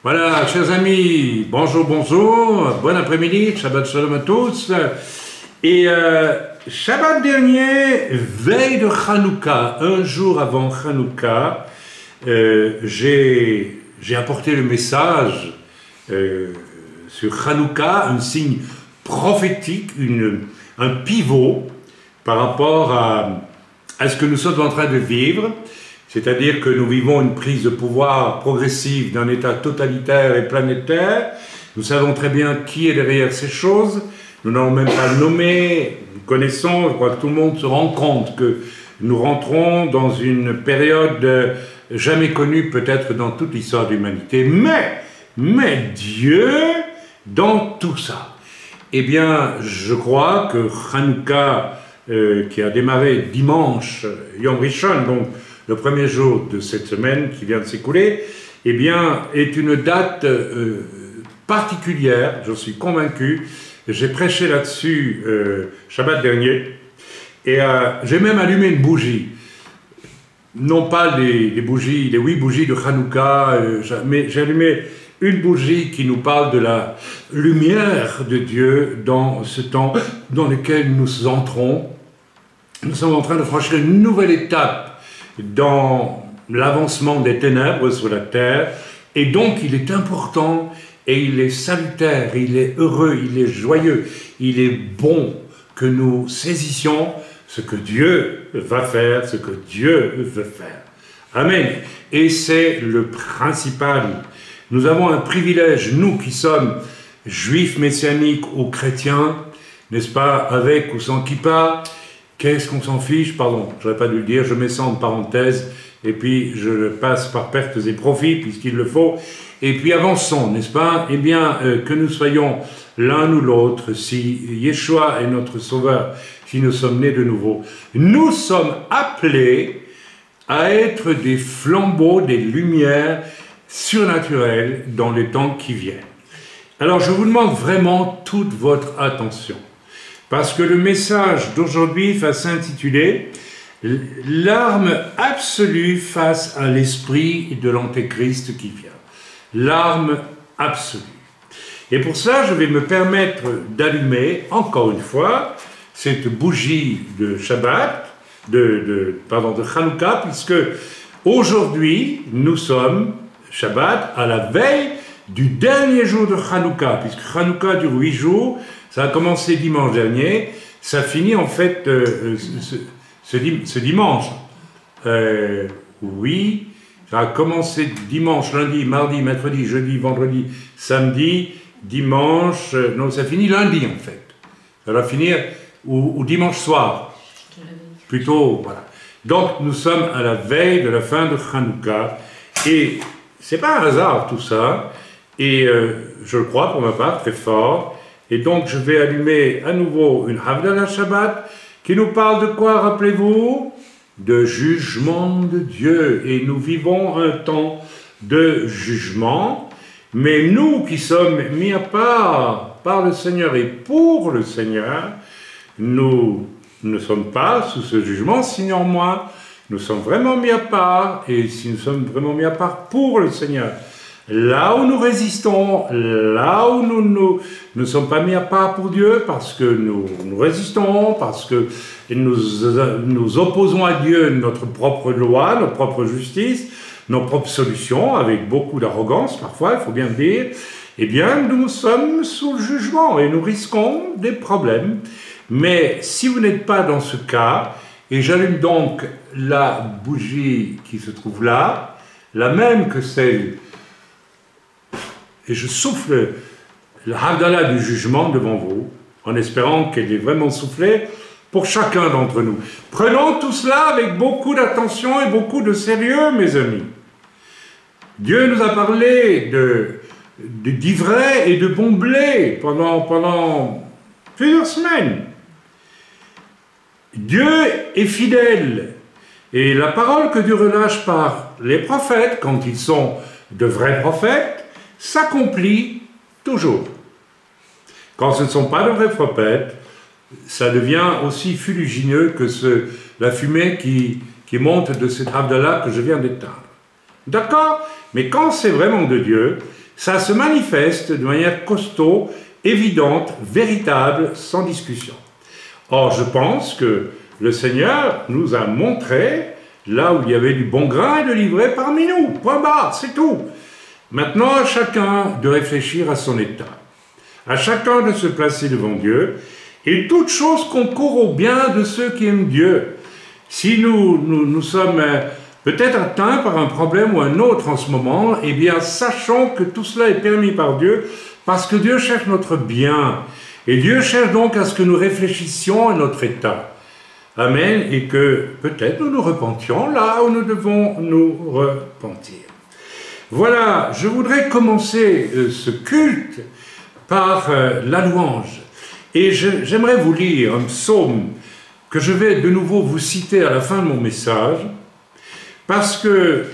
Voilà, chers amis, bonjour, bonjour, bon après-midi, Shabbat Shalom à tous. Et Shabbat dernier, veille de Hanouka, un jour avant Hanouka, j'ai apporté le message sur Hanouka, un signe prophétique, un pivot par rapport à ce que nous sommes en train de vivre. C'est-à-dire que nous vivons une prise de pouvoir progressive d'un État totalitaire et planétaire. Nous savons très bien qui est derrière ces choses. Nous n'avons même pas nommé, nous connaissons, je crois que tout le monde se rend compte que nous rentrons dans une période jamais connue peut-être dans toute l'histoire de l'humanité. Mais Dieu, dans tout ça, eh bien, je crois que Hanouka, qui a démarré dimanche, Yom Rishon, donc le premier jour de cette semaine qui vient de s'écouler, eh bien, est une date particulière, je suis convaincu. J'ai prêché là-dessus Shabbat dernier, et j'ai même allumé une bougie. Non pas les 8 bougies de Hanouka, mais j'ai allumé une bougie qui nous parle de la lumière de Dieu dans ce temps dans lequel nous entrons. Nous sommes en train de franchir une nouvelle étape dans l'avancement des ténèbres sur la terre, et donc il est important, et il est salutaire, il est heureux, il est joyeux, il est bon que nous saisissions ce que Dieu va faire, ce que Dieu veut faire. Amen. Et c'est le principal. Nous avons un privilège, nous qui sommes juifs messianiques ou chrétiens, n'est-ce pas, avec ou sans kippa. Qu'est-ce qu'on s'en fiche? Pardon, j'aurais pas dû le dire, je mets ça en parenthèse, et puis je le passe par pertes et profits, puisqu'il le faut, et puis avançons, n'est-ce pas? Eh bien, que nous soyons l'un ou l'autre, si Yeshua est notre Sauveur, si nous sommes nés de nouveau, nous sommes appelés à être des flambeaux, des lumières surnaturelles dans les temps qui viennent. Alors, je vous demande vraiment toute votre attention. Parce que le message d'aujourd'hui va s'intituler « L'arme absolue face à l'esprit de l'Antéchrist qui vient ». L'arme absolue. Et pour ça, je vais me permettre d'allumer, encore une fois, cette bougie de Shabbat, de Hanouka, puisque aujourd'hui, nous sommes, Shabbat, à la veille du dernier jour de Hanouka, puisque Hanouka dure 8 jours. Ça a commencé dimanche dernier, ça finit en fait ce dimanche. Oui, ça a commencé dimanche, lundi, mardi, mercredi, jeudi, vendredi, samedi, dimanche, non, ça finit lundi en fait. Ça va finir ou dimanche soir, plutôt, voilà. Donc nous sommes à la veille de la fin de Hanouka, et c'est pas un hasard tout ça, et je le crois pour ma part très fort. Et donc, je vais allumer à nouveau une Havdalah Shabbat qui nous parle de quoi, rappelez-vous? De jugement de Dieu. Et nous vivons un temps de jugement, mais nous qui sommes mis à part par le Seigneur et pour le Seigneur, nous ne sommes pas sous ce jugement, sinon moi, nous sommes vraiment mis à part, et si nous sommes vraiment mis à part pour le Seigneur, là où nous résistons, là où nous ne sommes pas mis à part pour Dieu, parce que nous résistons, parce que nous opposons à Dieu notre propre loi, notre propre justice, nos propres solutions, avec beaucoup d'arrogance parfois, il faut bien le dire, eh bien nous sommes sous le jugement et nous risquons des problèmes. Mais si vous n'êtes pas dans ce cas, et j'allume donc la bougie qui se trouve là, la même que celle, et je souffle la Havdalah du jugement devant vous, en espérant qu'elle est vraiment soufflée pour chacun d'entre nous. Prenons tout cela avec beaucoup d'attention et beaucoup de sérieux, mes amis. Dieu nous a parlé d'ivraie et de bon blé pendant plusieurs semaines. Dieu est fidèle, et la parole que Dieu relâche par les prophètes, quand ils sont de vrais prophètes, s'accomplit toujours. Quand ce ne sont pas de vrais prophètes, ça devient aussi fuligineux que la fumée qui monte de cette Havdalah que je viens d'éteindre. D'accord? Mais quand c'est vraiment de Dieu, Ça se manifeste de manière costaud, évidente, véritable, sans discussion. Or, je pense que le Seigneur nous a montré là où il y avait du bon grain et de l'ivraie parmi nous. Point barre, c'est tout. Maintenant, à chacun de réfléchir à son état. À chacun de se placer devant Dieu. Et toute chose concourt au bien de ceux qui aiment Dieu. Si nous sommes peut-être atteints par un problème ou un autre en ce moment, eh bien, sachons que tout cela est permis par Dieu, parce que Dieu cherche notre bien. Et Dieu cherche donc à ce que nous réfléchissions à notre état. Amen. Et que peut-être nous nous repentions là où nous devons nous repentir. Voilà, je voudrais commencer ce culte par la louange. Et j'aimerais vous lire un psaume que je vais de nouveau vous citer à la fin de mon message, parce que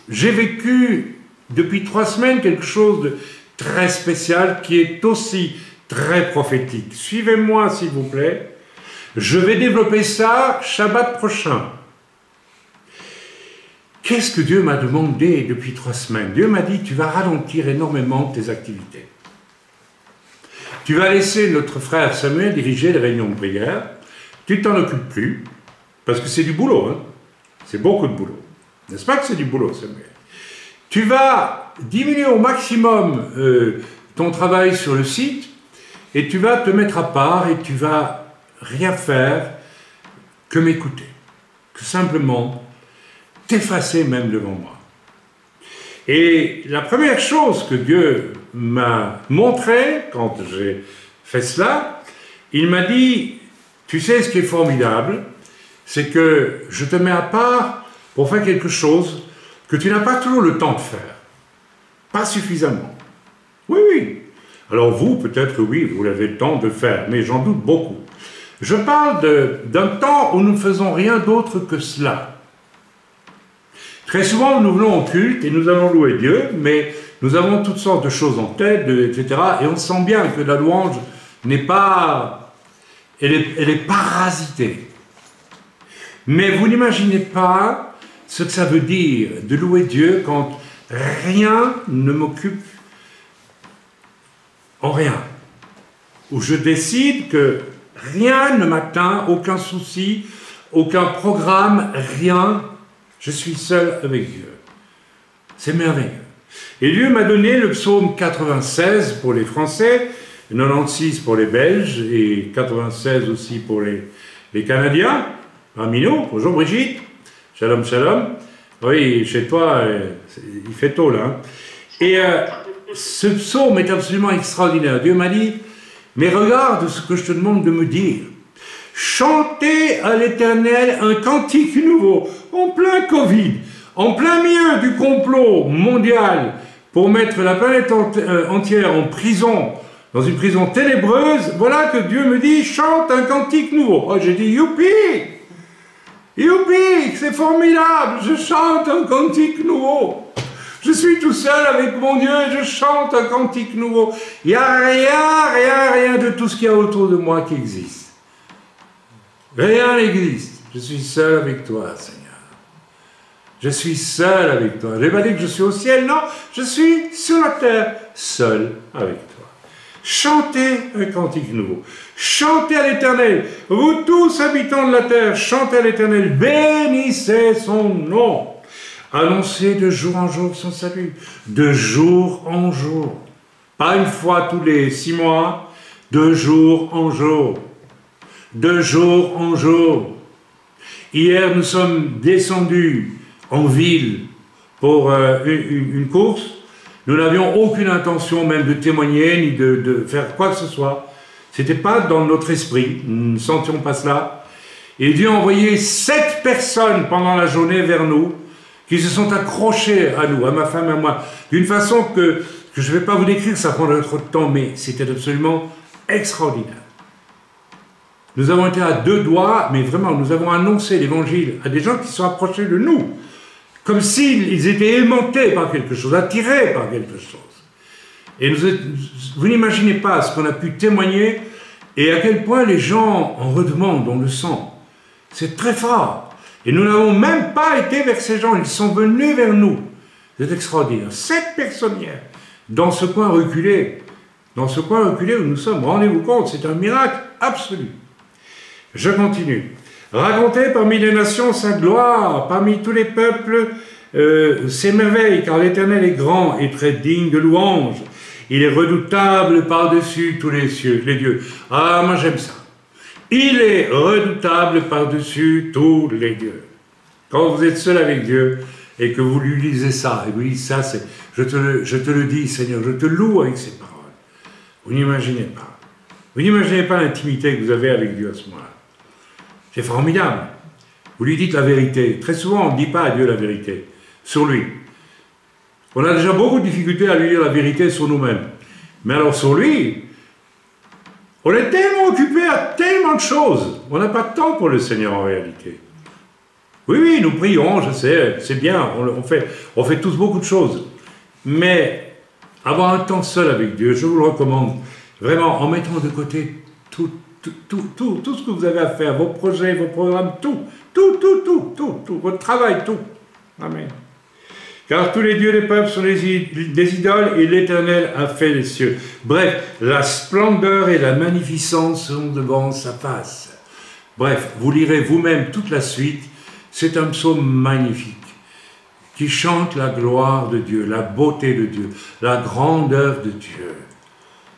j'ai vécu depuis 3 semaines quelque chose de très spécial qui est aussi très prophétique. Suivez-moi s'il vous plaît. Je vais développer ça Shabbat prochain. Qu'est-ce que Dieu m'a demandé depuis 3 semaines? Dieu m'a dit, tu vas ralentir énormément tes activités. Tu vas laisser notre frère Samuel diriger les réunions de prière. Tu ne t'en occupes plus, parce que c'est du boulot. Hein? C'est beaucoup de boulot. N'est-ce pas que c'est du boulot, Samuel? Tu vas diminuer au maximum ton travail sur le site, et tu vas te mettre à part, et tu vas rien faire que m'écouter. Que simplement t'effacer même devant moi. Et la première chose que Dieu m'a montré quand j'ai fait cela, il m'a dit, tu sais ce qui est formidable, c'est que je te mets à part pour faire quelque chose que tu n'as pas toujours le temps de faire. Pas suffisamment. Oui, oui. Alors vous, peut-être oui, vous avez le temps de faire, mais j'en doute beaucoup. Je parle d'un temps où nous ne faisons rien d'autre que cela. Très souvent, nous venons au culte et nous allons louer Dieu, mais nous avons toutes sortes de choses en tête, etc. Et on sent bien que la louange n'est pas... Elle est parasitée. Mais vous n'imaginez pas ce que ça veut dire de louer Dieu quand rien ne m'occupe en rien. Où je décide que rien ne m'atteint, aucun souci, aucun programme, rien. Je suis seul avec Dieu. C'est merveilleux. Et Dieu m'a donné le psaume 96 pour les Français, 96 pour les Belges et 96 aussi pour les Canadiens. Parmi nous, bonjour Brigitte, shalom shalom. Oui, chez toi, il fait tôt là. Hein. Et ce psaume est absolument extraordinaire. Dieu m'a dit, mais regarde ce que je te demande de me dire. Chantez à l'Éternel un cantique nouveau, en plein Covid, en plein milieu du complot mondial pour mettre la planète entière en prison, dans une prison ténébreuse. Voilà que Dieu me dit, chante un cantique nouveau. Oh, j'ai dit, youpi! Youpi! C'est formidable! Je chante un cantique nouveau. Je suis tout seul avec mon Dieu et je chante un cantique nouveau. Il n'y a rien de tout ce qu'il y a autour de moi qui existe. Rien n'existe. Je suis seul avec toi, Seigneur. Je suis seul avec toi. Je n'ai pas dit que je suis au ciel, non. Je suis sur la terre, seul avec toi. Chantez un cantique nouveau. Chantez à l'Éternel. Vous tous habitants de la terre, chantez à l'Éternel. Bénissez son nom. Annoncez de jour en jour son salut. De jour en jour. Pas une fois tous les 6 mois. De jour en jour. De jour en jour. Hier, nous sommes descendus en ville pour une course. Nous n'avions aucune intention même de témoigner, ni de faire quoi que ce soit. Ce n'était pas dans notre esprit. Nous ne sentions pas cela. Et Dieu a envoyé 7 personnes pendant la journée vers nous, qui se sont accrochées à nous, à ma femme et à moi, d'une façon que je ne vais pas vous décrire, ça prendrait trop de temps, mais c'était absolument extraordinaire. Nous avons été à 2 doigts, mais vraiment, nous avons annoncé l'évangile à des gens qui sont approchés de nous, comme s'ils étaient aimantés par quelque chose, attirés par quelque chose. Et vous n'imaginez pas ce qu'on a pu témoigner et à quel point les gens en redemandent, on le sent. C'est très fort. Et nous n'avons même pas été vers ces gens, ils sont venus vers nous. C'est extraordinaire. 7 personnes hier. dans ce coin reculé où nous sommes. Rendez-vous compte, c'est un miracle absolu. Je continue. Racontez parmi les nations sa gloire, parmi tous les peuples ses merveilles, car l'Éternel est grand et très digne de louange. Il est redoutable par-dessus tous les cieux, les dieux. Ah, moi j'aime ça. Il est redoutable par-dessus tous les dieux. Quand vous êtes seul avec Dieu et que vous lui lisez ça, et vous dites ça, c'est, je te le dis Seigneur, je te loue avec ces paroles. Vous n'imaginez pas. Vous n'imaginez pas l'intimité que vous avez avec Dieu à ce moment-là. C'est formidable. Vous lui dites la vérité. Très souvent, on ne dit pas à Dieu la vérité sur lui. On a déjà beaucoup de difficultés à lui dire la vérité sur nous-mêmes. Mais alors sur lui, on est tellement occupé à tellement de choses. On n'a pas de temps pour le Seigneur en réalité. Oui, nous prions, je sais, c'est bien, on fait tous beaucoup de choses. Mais avoir un temps seul avec Dieu, je vous le recommande, vraiment, en mettant de côté tout ce que vous avez à faire, vos projets, vos programmes, tout, votre travail, tout. Amen. Car tous les dieux des peuples sont des idoles et l'Éternel a fait les cieux. Bref, la splendeur et la magnificence sont devant sa face. Bref, vous lirez vous-même toute la suite. C'est un psaume magnifique qui chante la gloire de Dieu, la beauté de Dieu, la grandeur de Dieu.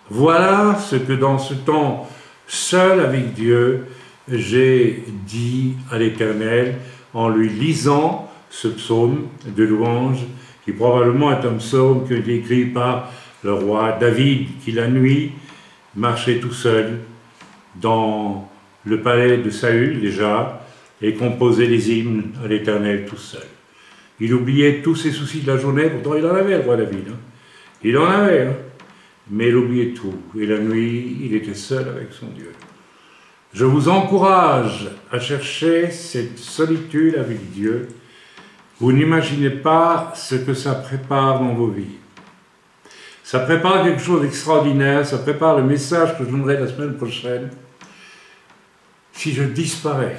Voilà ce que dans ce temps seul avec Dieu, j'ai dit à l'Éternel en lui lisant ce psaume de louange, qui probablement est un psaume qui a été écrit par le roi David, qui la nuit marchait tout seul dans le palais de Saül déjà, et composait les hymnes à l'Éternel tout seul. Il oubliait tous ses soucis de la journée, pourtant il en avait le roi David. Il en avait, mais il oubliait tout. Et la nuit, il était seul avec son Dieu. Je vous encourage à chercher cette solitude avec Dieu. Vous n'imaginez pas ce que ça prépare dans vos vies. Ça prépare quelque chose d'extraordinaire, ça prépare le message que je donnerai la semaine prochaine. Si je disparais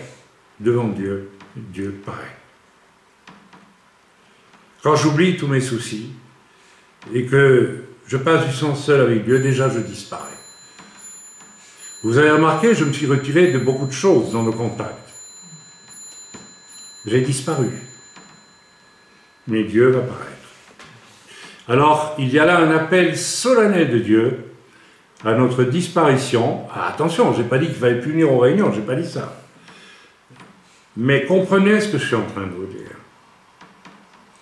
devant Dieu, Dieu paraît. Quand j'oublie tous mes soucis et que je passe du temps seul avec Dieu, déjà je disparais. Vous avez remarqué, je me suis retiré de beaucoup de choses dans nos contacts. J'ai disparu. Mais Dieu va paraître. Alors, il y a là un appel solennel de Dieu à notre disparition. Ah, attention, je n'ai pas dit qu'il fallait plus venir aux réunions, je n'ai pas dit ça. Mais comprenez ce que je suis en train de vous dire.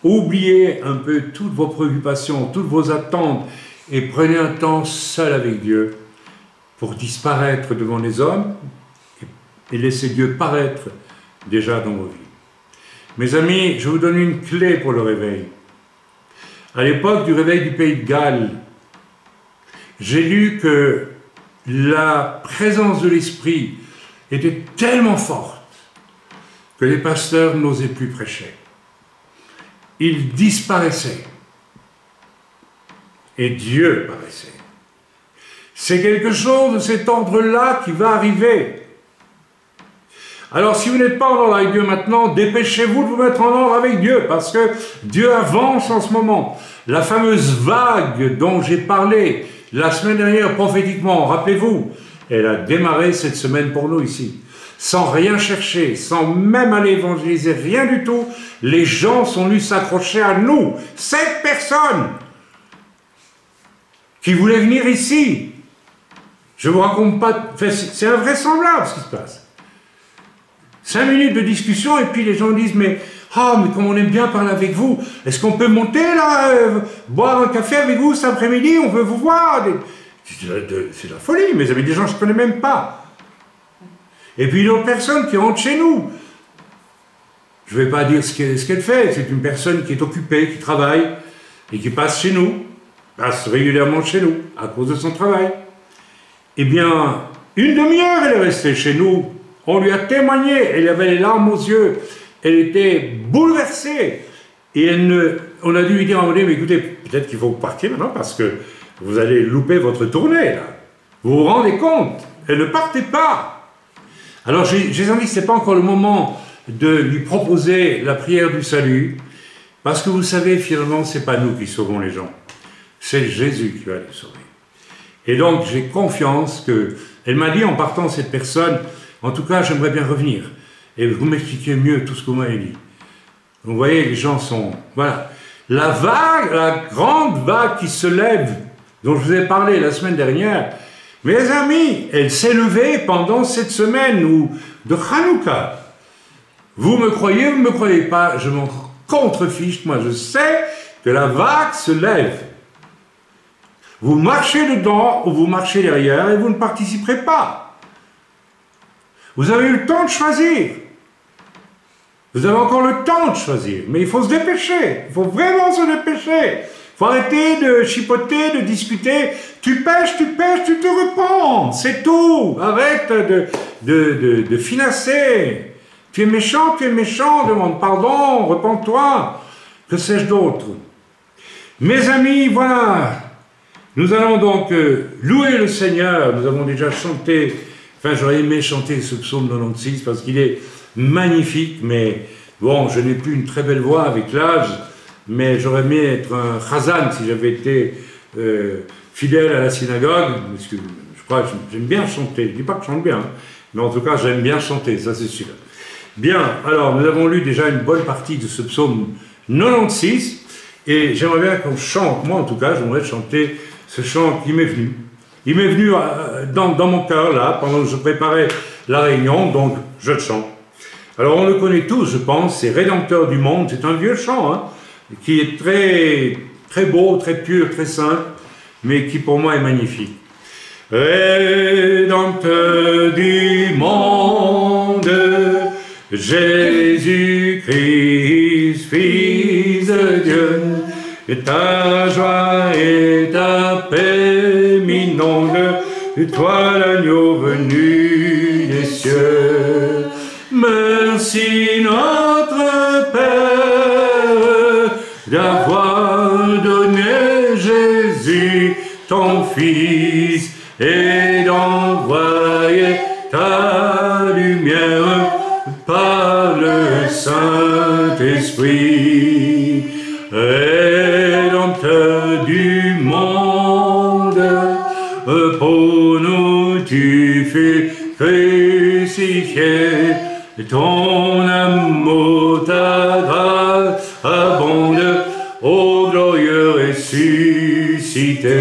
Oubliez un peu toutes vos préoccupations, toutes vos attentes, et prenez un temps seul avec Dieu pour disparaître devant les hommes et laisser Dieu paraître déjà dans vos vies. Mes amis, je vous donne une clé pour le réveil. À l'époque du réveil du pays de Galles, j'ai lu que la présence de l'Esprit était tellement forte que les pasteurs n'osaient plus prêcher. Ils disparaissaient. Et Dieu paraissait. C'est quelque chose de cet ordre-là qui va arriver. Alors si vous n'êtes pas en ordre avec Dieu maintenant, dépêchez-vous de vous mettre en ordre avec Dieu, parce que Dieu avance en ce moment. La fameuse vague dont j'ai parlé la semaine dernière prophétiquement, rappelez-vous, elle a démarré cette semaine pour nous ici. Sans rien chercher, sans même aller évangéliser, rien du tout, les gens sont venus s'accrocher à nous. 7 personnes qui voulaient venir ici. Je ne vous raconte pas, c'est invraisemblable ce qui se passe. 5 minutes de discussion et puis les gens disent mais comme on aime bien parler avec vous, est-ce qu'on peut monter là, boire un café avec vous cet après-midi, on veut vous voir. C'est de la folie, mes amis, des gens que je ne connais même pas. Et puis une autre personne qui rentre chez nous. Je ne vais pas dire ce qu'elle fait, c'est une personne qui est occupée, qui travaille et qui passe chez nous, passe régulièrement chez nous à cause de son travail. Eh bien, une demi-heure elle est restée chez nous. On lui a témoigné, elle avait les larmes aux yeux, elle était bouleversée. Et on a dû lui dire à un moment donné, mais écoutez, peut-être qu'il faut partir maintenant parce que vous allez louper votre tournée, là. Vous vous rendez compte? Elle ne partait pas. Alors j'ai senti que ce n'est pas encore le moment de lui proposer la prière du salut, parce que vous savez, finalement, ce n'est pas nous qui sauvons les gens. c'est Jésus qui va les sauver. Et donc, j'ai confiance que... Elle m'a dit en partant, cette personne, en tout cas, j'aimerais bien revenir. Et vous m'expliquez mieux tout ce que vous m'avez dit. Vous voyez, les gens sont... Voilà. La vague, la grande vague qui se lève, dont je vous ai parlé la semaine dernière, mes amis, elle s'est levée pendant cette semaine de Hanouka. Vous me croyez, vous ne me croyez pas, je m'en contrefiche, moi je sais que la vague se lève. Vous marchez dedans ou vous marchez derrière et vous ne participerez pas. Vous avez eu le temps de choisir. Vous avez encore le temps de choisir, mais il faut se dépêcher. Il faut vraiment se dépêcher. Il faut arrêter de chipoter, de discuter. Tu pêches, tu te repens. C'est tout. Arrête de finasser. Tu es méchant, demande pardon, repens-toi. Que sais-je d'autre? Mes amis, voilà. Nous allons donc louer le Seigneur. Nous avons déjà chanté, enfin j'aurais aimé chanter ce psaume 96 parce qu'il est magnifique, mais bon, je n'ai plus une très belle voix avec l'âge, mais j'aurais aimé être un chazan si j'avais été fidèle à la synagogue, parce que je crois que j'aime bien chanter. Je ne dis pas que je chante bien, hein, mais en tout cas j'aime bien chanter, ça c'est sûr. Bien, alors nous avons lu déjà une bonne partie de ce psaume 96, et j'aimerais bien qu'on chante, moi en tout cas, j'aimerais chanter ce chant qui m'est venu. Il m'est venu dans mon cœur, là, pendant que je préparais la réunion, donc je le chante. Alors on le connaît tous, je pense, c'est Rédempteur du monde, c'est un vieux chant, hein, qui est très, très beau, très pur, très simple, mais qui pour moi est magnifique. Rédempteur du monde, Jésus-Christ, Fils de Dieu, ta joie et ta paix m'inondent, toi l'agneau venu des cieux. Merci notre Père d'avoir donné Jésus, ton Fils, et d'envoyer ta lumière par le Saint-Esprit. Rédempteur du monde, pour nous tu fus crucifié, ton amour, ta grâce abonde, ô glorieux ressuscité.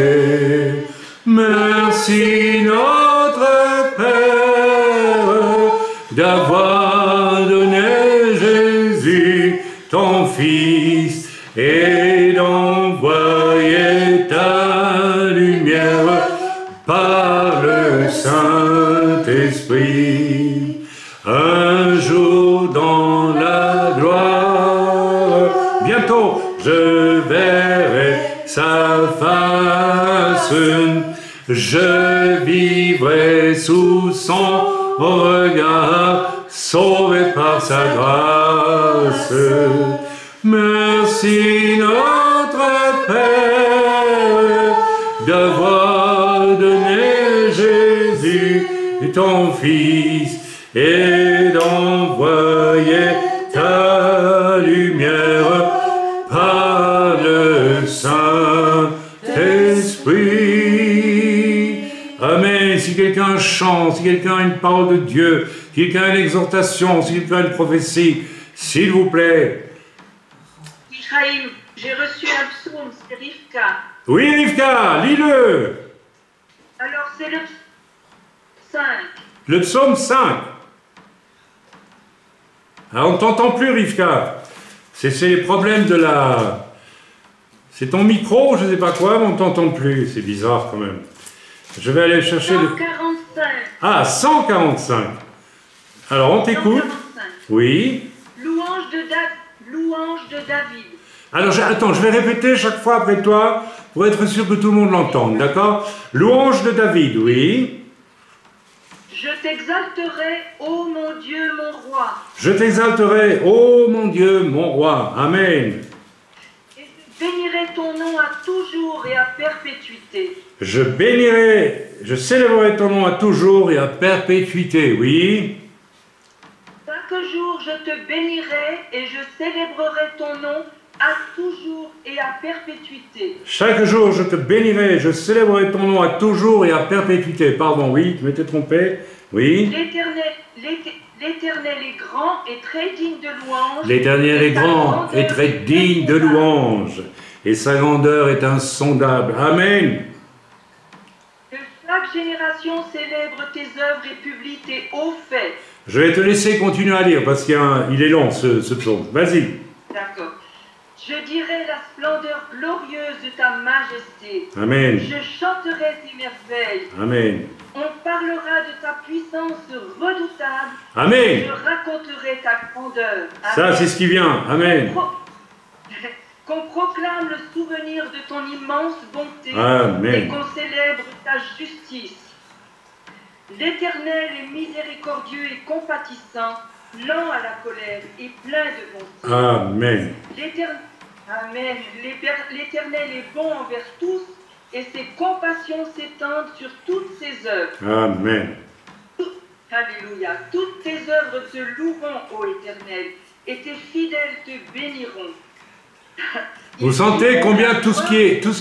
Merci notre Père d'avoir donné Jésus, ton Fils, et d'envoyer ta lumière par le Saint-Esprit. Un jour dans la gloire, bientôt je verrai sa face, je vivrai sous son regard, sauvé par sa grâce. Merci notre Père d'avoir donné Jésus, ton Fils, et d'envoyer ta lumière par le Saint-Esprit. Amen. Si quelqu'un chante, si quelqu'un a une parole de Dieu, si quelqu'un a une exhortation, si quelqu'un a une prophétie, s'il vous plaît. Michaïm, j'ai reçu un psaume, c'est Rivka. Oui, Rivka, lis-le. Alors, c'est le 5. Le psaume 5. Alors, on ne t'entend plus, Rivka. C'est les problèmes de la... C'est ton micro, je ne sais pas quoi, mais on ne t'entend plus. C'est bizarre, quand même. Je vais aller chercher... 145. Ah, 145. Alors, on t'écoute. 145. Oui. Louange de David. Alors, attends, je vais répéter chaque fois après toi, pour être sûr que tout le monde l'entende, d'accord? Louange de David, oui. Je t'exalterai, ô mon Dieu, mon roi. Je t'exalterai, ô mon Dieu, mon roi. Amen. Et je bénirai ton nom à toujours et à perpétuité. Je célébrerai ton nom à toujours et à perpétuité, oui. Chaque jour je te bénirai et je célébrerai ton nom à toujours et à perpétuité. Chaque jour, je te bénirai, je célébrerai ton nom à toujours et à perpétuité. Pardon, oui, tu m'étais trompé. Oui. L'Éternel est grand et très digne de louange. L'Éternel est grand et très digne de louange. Et sa grandeur est insondable. Amen. Que chaque génération célèbre tes œuvres et publie tes hauts faits. Je vais te laisser continuer à lire parce qu'il est long ce psaume. Vas-y. D'accord. Je dirai la splendeur glorieuse de ta majesté. Amen. Je chanterai tes merveilles. Amen. On parlera de ta puissance redoutable. Amen. Je raconterai ta grandeur. Ça, c'est ce qui vient. Amen. Qu'on proclame le souvenir de ton immense bonté. Amen. Et qu'on célèbre ta justice. L'Éternel est miséricordieux et compatissant, lent à la colère et plein de bonté. Amen. Amen. L'Éternel est bon envers tous et ses compassions s'étendent sur toutes ses œuvres. Amen. Alléluia. Toutes tes œuvres te loueront, ô Éternel, et tes fidèles te béniront. Vous sentez combien tout ce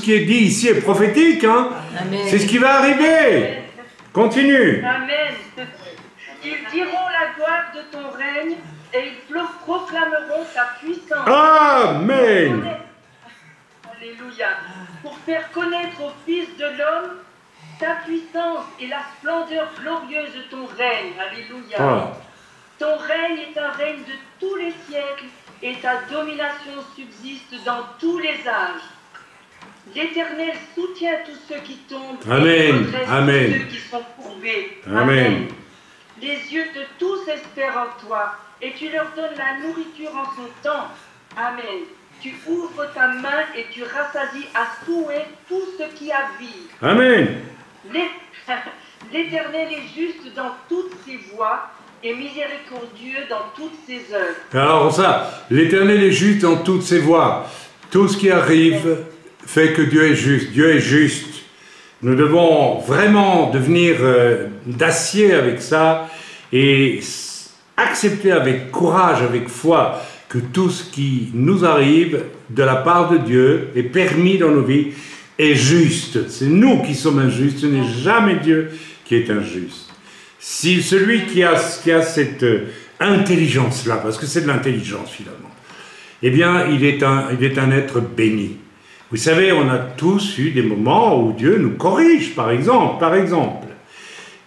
qui est dit ici est prophétique, hein? C'est ce qui va arriver. Continue. Amen. Ils diront la gloire de ton règne et ils proclameront ta puissance. Amen. Alléluia. Pour faire connaître au Fils de l'homme ta puissance et la splendeur glorieuse de ton règne. Alléluia. Ah. Ton règne est un règne de tous les siècles et ta domination subsiste dans tous les âges. L'Éternel soutient tous ceux qui tombent. Amen. Et redresse Amen. ceux qui sont courbés. Amen. Les yeux de tous espèrent en toi, et tu leur donnes la nourriture en son temps. Amen. Tu ouvres ta main et tu rassasies à souhait tout ce qui a vie. Amen. L'Éternel est juste dans toutes ses voies et miséricordieux dans toutes ses œuvres. Alors ça, l'Éternel est juste dans toutes ses voies. Tout ce qui arrive fait que Dieu est juste. Dieu est juste. Nous devons vraiment devenir d'acier avec ça et accepter avec courage, avec foi, que tout ce qui nous arrive de la part de Dieu est permis dans nos vies est juste. C'est nous qui sommes injustes, ce n'est jamais Dieu qui est injuste. Si celui qui a cette intelligence-là, parce que c'est de l'intelligence finalement, eh bien il est un être béni. Vous savez, on a tous eu des moments où Dieu nous corrige, par exemple.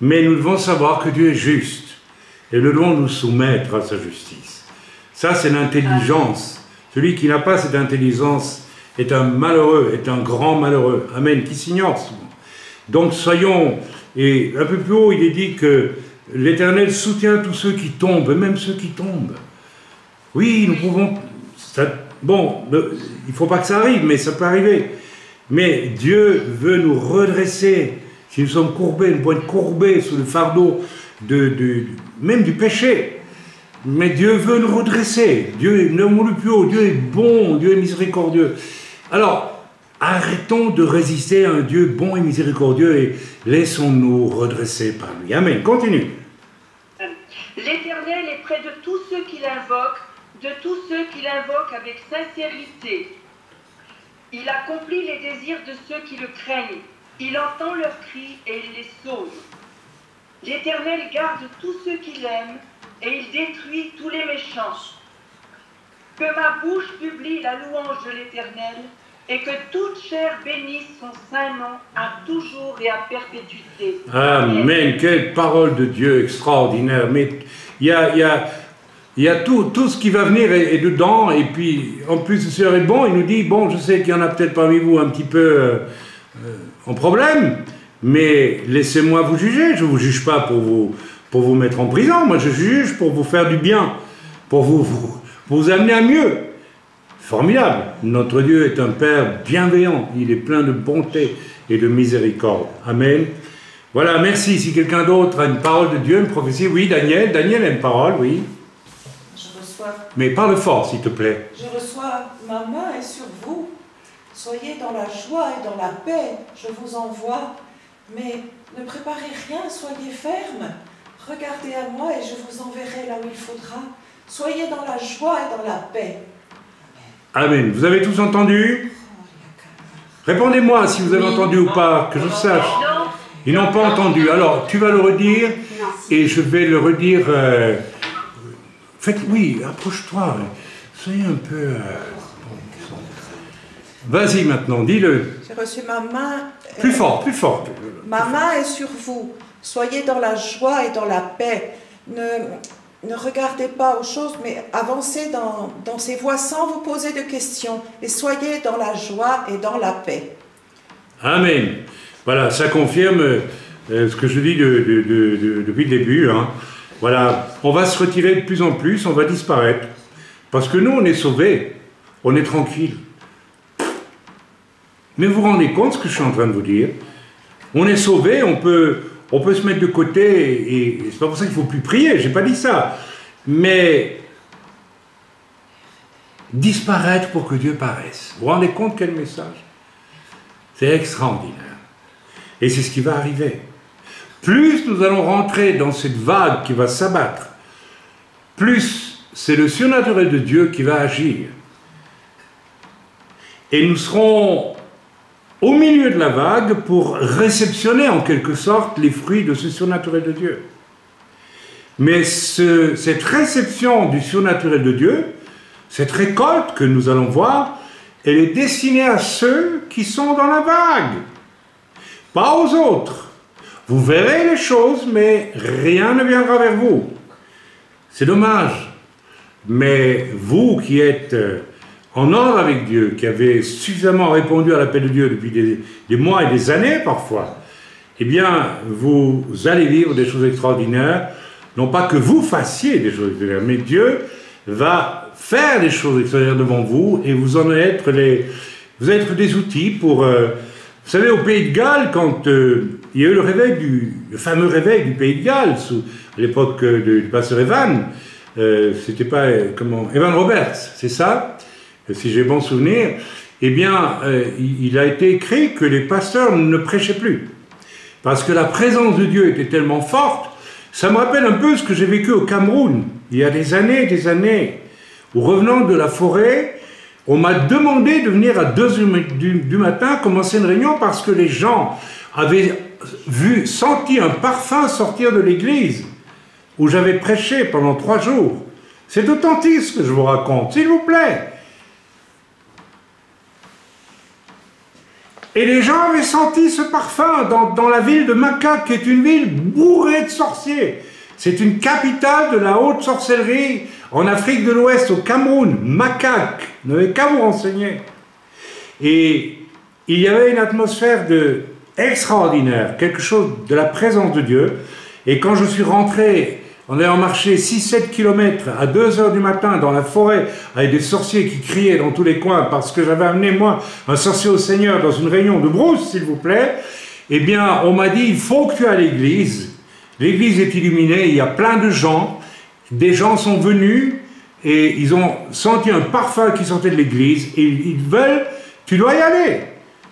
Mais nous devons savoir que Dieu est juste et nous devons nous soumettre à sa justice. Ça, c'est l'intelligence. Celui qui n'a pas cette intelligence est un malheureux, est un grand malheureux. Amen, qui s'ignore souvent. Donc soyons, et un peu plus haut, il est dit que l'Éternel soutient tous ceux qui tombent, même ceux qui tombent. Oui, nous pouvons... Bon, il ne faut pas que ça arrive, mais ça peut arriver. Mais Dieu veut nous redresser. Si nous sommes courbés, nous pouvons être courbés sous le fardeau même du péché. Mais Dieu veut nous redresser. Dieu ne plus haut. Dieu est bon, Dieu est miséricordieux. Alors, arrêtons de résister à un Dieu bon et miséricordieux et laissons-nous redresser par lui. Amen. Continue. L'Éternel est près de tous ceux qui l'invoquent, de tous ceux qui l'invoquent avec sincérité. Il accomplit les désirs de ceux qui le craignent. Il entend leurs cris et il les sauve. L'Éternel garde tous ceux qui l'aiment et il détruit tous les méchants. Que ma bouche publie la louange de l'Éternel et que toute chair bénisse son saint nom à toujours et à perpétuité. Amen. Quelle parole de Dieu extraordinaire. Mais il y a tout ce qui va venir est dedans, et puis en plus le Seigneur est bon, il nous dit, bon, je sais qu'il y en a peut-être parmi vous un petit peu en problème, mais laissez-moi vous juger, je ne vous juge pas pour vous mettre en prison, moi je juge pour vous faire du bien, pour vous amener à mieux. Formidable, notre Dieu est un Père bienveillant, il est plein de bonté et de miséricorde. Amen. Voilà, merci. Si quelqu'un d'autre a une parole de Dieu, une prophétie, oui, Daniel a une parole, oui. Mais parle fort, s'il te plaît. Je reçois, ma main est sur vous. Soyez dans la joie et dans la paix. Je vous envoie. Mais ne préparez rien, soyez fermes. Regardez à moi et je vous enverrai là où il faudra. Soyez dans la joie et dans la paix. Amen. Vous avez tous entendu? Répondez-moi si vous avez entendu ou pas, que je sache. Ils n'ont pas entendu. Alors, tu vas le redire et je vais le redire. Faites, oui, approche-toi. Soyez un peu... Vas-y maintenant, dis-le. J'ai reçu ma main. Plus fort, plus fort. Ma main est sur vous. Soyez dans la joie et dans la paix. Ne regardez pas aux choses, mais avancez dans ces voies sans vous poser de questions. Et soyez dans la joie et dans la paix. Amen. Voilà, ça confirme ce que je dis depuis le début. Hein. Voilà, on va se retirer de plus en plus, on va disparaître. Parce que nous, on est sauvés, on est tranquille. Mais vous vous rendez compte ce que je suis en train de vous dire? On est sauvés, on peut se mettre de côté, et c'est pas pour ça qu'il ne faut plus prier, j'ai pas dit ça. Mais disparaître pour que Dieu paraisse. Vous vous rendez compte quel message? C'est extraordinaire. Et c'est ce qui va arriver. Plus nous allons rentrer dans cette vague qui va s'abattre, plus c'est le surnaturel de Dieu qui va agir. Et nous serons au milieu de la vague pour réceptionner en quelque sorte les fruits de ce surnaturel de Dieu. Mais cette réception du surnaturel de Dieu, cette récolte que nous allons voir, elle est destinée à ceux qui sont dans la vague, pas aux autres. Vous verrez les choses, mais rien ne viendra vers vous. C'est dommage. Mais vous qui êtes en ordre avec Dieu, qui avez suffisamment répondu à l'appel de Dieu depuis des mois et des années parfois, eh bien, vous allez vivre des choses extraordinaires. Non pas que vous fassiez des choses extraordinaires, mais Dieu va faire des choses extraordinaires devant vous et vous en être vous êtes des outils pour... vous savez, au Pays de Galles, quand il y a eu le fameux réveil du Pays de Galles, à l'époque du pasteur Evan, c'était pas, Evan Roberts, c'est ça, si j'ai bon souvenir, eh bien, il a été écrit que les pasteurs ne prêchaient plus. Parce que la présence de Dieu était tellement forte. Ça me rappelle un peu ce que j'ai vécu au Cameroun, il y a des années, où revenant de la forêt, on m'a demandé de venir à 2h du matin commencer une réunion parce que les gens avaient senti un parfum sortir de l'église où j'avais prêché pendant 3 jours. C'est authentique ce que je vous raconte, s'il vous plaît. Et les gens avaient senti ce parfum dans la ville de Makak, qui est une ville bourrée de sorciers. C'est une capitale de la haute sorcellerie en Afrique de l'Ouest, au Cameroun, Makak. Vous n'avez qu'à vous renseigner. Et il y avait une atmosphère extraordinaire, quelque chose de la présence de Dieu. Et quand je suis rentré, en ayant marché 6-7 km à 2h du matin dans la forêt, avec des sorciers qui criaient dans tous les coins, parce que j'avais amené, moi, un sorcier au Seigneur dans une réunion de brousse, s'il vous plaît, eh bien, on m'a dit, il faut que tu ailles à l'église. L'église est illuminée, il y a plein de gens. Des gens sont venus et ils ont senti un parfum qui sortait de l'église et ils veulent, tu dois y aller.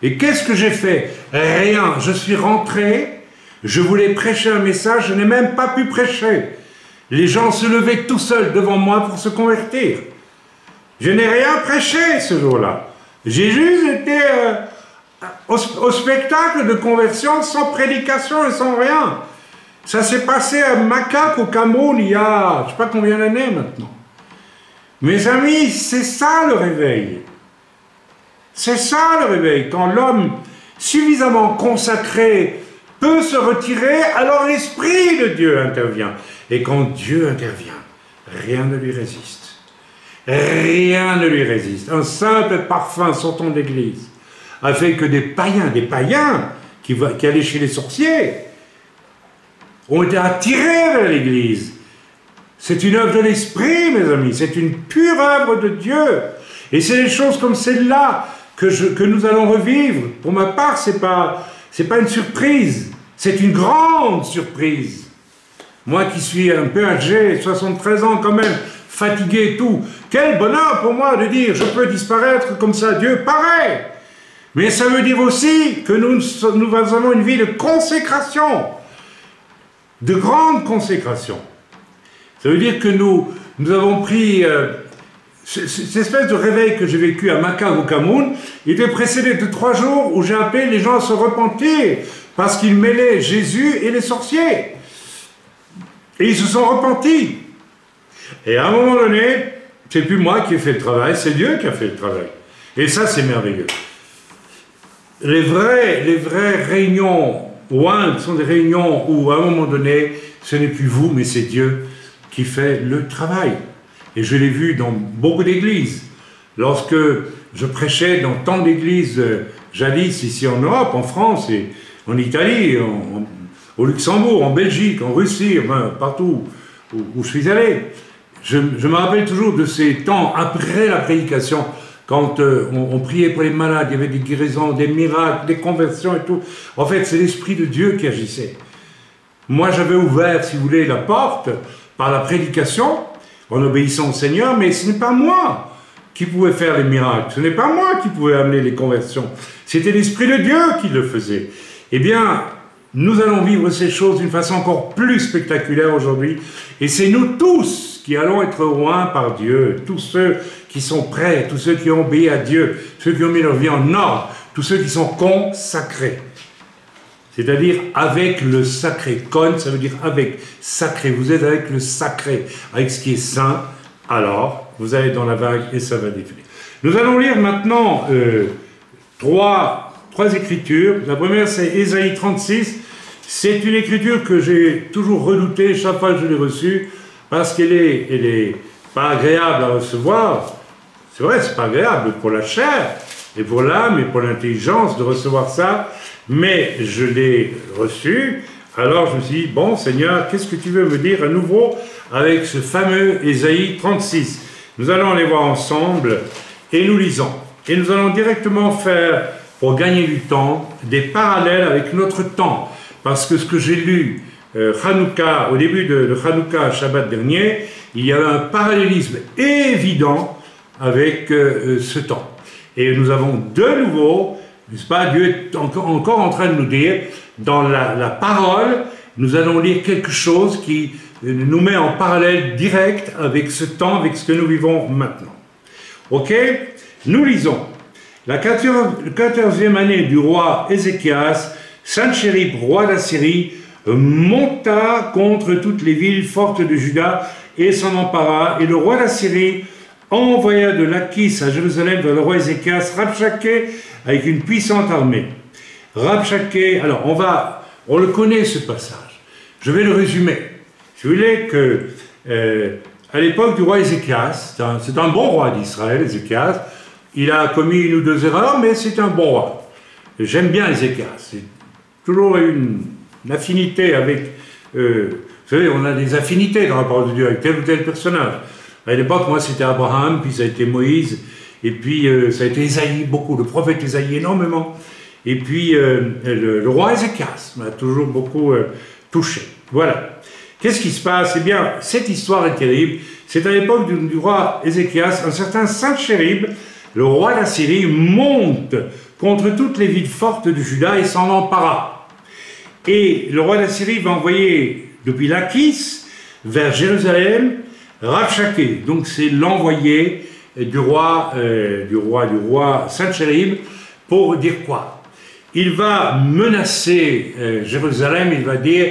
Et qu'est-ce que j'ai fait? Rien. Je suis rentré, je voulais prêcher un message, je n'ai même pas pu prêcher. Les gens se levaient tout seuls devant moi pour se convertir. Je n'ai rien prêché ce jour-là. J'ai juste été au spectacle de conversion sans prédication et sans rien. Ça s'est passé à Makak au Cameroun il y a, je ne sais pas combien d'années maintenant. Mes amis, c'est ça le réveil. C'est ça le réveil. Quand l'homme suffisamment consacré peut se retirer, alors l'Esprit de Dieu intervient. Et quand Dieu intervient, rien ne lui résiste. Rien ne lui résiste. Un simple parfum sortant d'église a fait que des païens qui allaient chez les sorciers, ont été attirés vers l'église. C'est une œuvre de l'Esprit, mes amis. C'est une pure œuvre de Dieu. Et c'est des choses comme celle-là que nous allons revivre. Pour ma part, c'est pas une surprise. C'est une grande surprise. Moi qui suis un peu âgé, 73 ans quand même, fatigué et tout, quel bonheur pour moi de dire je peux disparaître comme ça, Dieu paraît. Mais ça veut dire aussi que nous avons une vie de consécration, de grande consécration. Ça veut dire que nous avons pris cette espèce de réveil que j'ai vécu à Makah au Cameroun, il était précédé de 3 jours où j'ai appelé les gens à se repentir parce qu'ils mêlaient Jésus et les sorciers. Et ils se sont repentis. Et à un moment donné, c'est plus moi qui ai fait le travail, c'est Dieu qui a fait le travail. Et ça, c'est merveilleux. Les vraies réunions One sont des réunions où, à un moment donné, ce n'est plus vous, mais c'est Dieu qui fait le travail. Et je l'ai vu dans beaucoup d'églises. Lorsque je prêchais dans tant d'églises jadis, ici en Europe, en France, et en Italie, au Luxembourg, en Belgique, en Russie, enfin, partout où je suis allé, je me rappelle toujours de ces temps après la prédication, quand on priait pour les malades, il y avait des guérisons, des miracles, des conversions et tout. En fait, c'est l'Esprit de Dieu qui agissait. Moi, j'avais ouvert, si vous voulez, la porte par la prédication, en obéissant au Seigneur, mais ce n'est pas moi qui pouvais faire les miracles. Ce n'est pas moi qui pouvais amener les conversions. C'était l'Esprit de Dieu qui le faisait. Eh bien, nous allons vivre ces choses d'une façon encore plus spectaculaire aujourd'hui. Et c'est nous tous qui allons être oints par Dieu. Tous ceux qui sont prêts, tous ceux qui ont obéi à Dieu, ceux qui ont mis leur vie en ordre, tous ceux qui sont consacrés. C'est-à-dire avec le sacré. Con, ça veut dire avec, sacré. Vous êtes avec le sacré, avec ce qui est saint. Alors, vous allez dans la vague et ça va défiler. Nous allons lire maintenant trois écritures. La première, c'est Ésaïe 36. C'est une écriture que j'ai toujours redoutée chaque fois que je l'ai reçue, parce qu'elle est pas agréable à recevoir. C'est vrai, c'est pas agréable pour la chair, et pour l'âme, et pour l'intelligence de recevoir ça, mais je l'ai reçu. Alors je me suis dit, bon Seigneur, qu'est-ce que tu veux me dire à nouveau avec ce fameux Ésaïe 36? Nous allons aller voir ensemble, et nous lisons. Et nous allons directement faire, pour gagner du temps, des parallèles avec notre temps. Parce que ce que j'ai lu, Hanouka, au début de Hanouka, Shabbat dernier, il y avait un parallélisme évident avec ce temps. Et nous avons de nouveau, n'est-ce pas, Dieu est encore en train de nous dire, dans la parole, nous allons lire quelque chose qui nous met en parallèle direct avec ce temps, avec ce que nous vivons maintenant. Ok? Nous lisons. La 14e année du roi Ézéchias, Sanchérib, roi d'Assyrie, monta contre toutes les villes fortes de Juda et s'en empara, et le roi d'Assyrie envoya de Lachish à Jérusalem vers le roi Ézéchias Rabshakeh avec une puissante armée. Rabshakeh, alors on le connaît ce passage, je vais le résumer. Si vous voulez que, à l'époque du roi Ézéchias, c'est un bon roi d'Israël, Ézéchias, il a commis 1 ou 2 erreurs, mais c'est un bon roi. J'aime bien Ézéchias, c'est toujours une affinité avec... vous savez, on a des affinités dans la parole de Dieu avec tel ou tel personnage. À l'époque, moi, c'était Abraham, puis ça a été Moïse, et puis ça a été Ésaïe, beaucoup, le prophète Ésaïe, énormément. Et puis, le roi Ézéchias m'a toujours beaucoup touché. Voilà. Qu'est-ce qui se passe? Eh bien, cette histoire est terrible. C'est à l'époque du roi Ézéchias, un certain Sanchérib, le roi d'Assyrie, monte contre toutes les villes fortes de Juda et s'en empara. Et le roi d'Assyrie va envoyer depuis Lachish vers Jérusalem Rabshakeh. Donc c'est l'envoyé du roi Sanchérib pour dire quoi? Il va menacer Jérusalem, il va dire,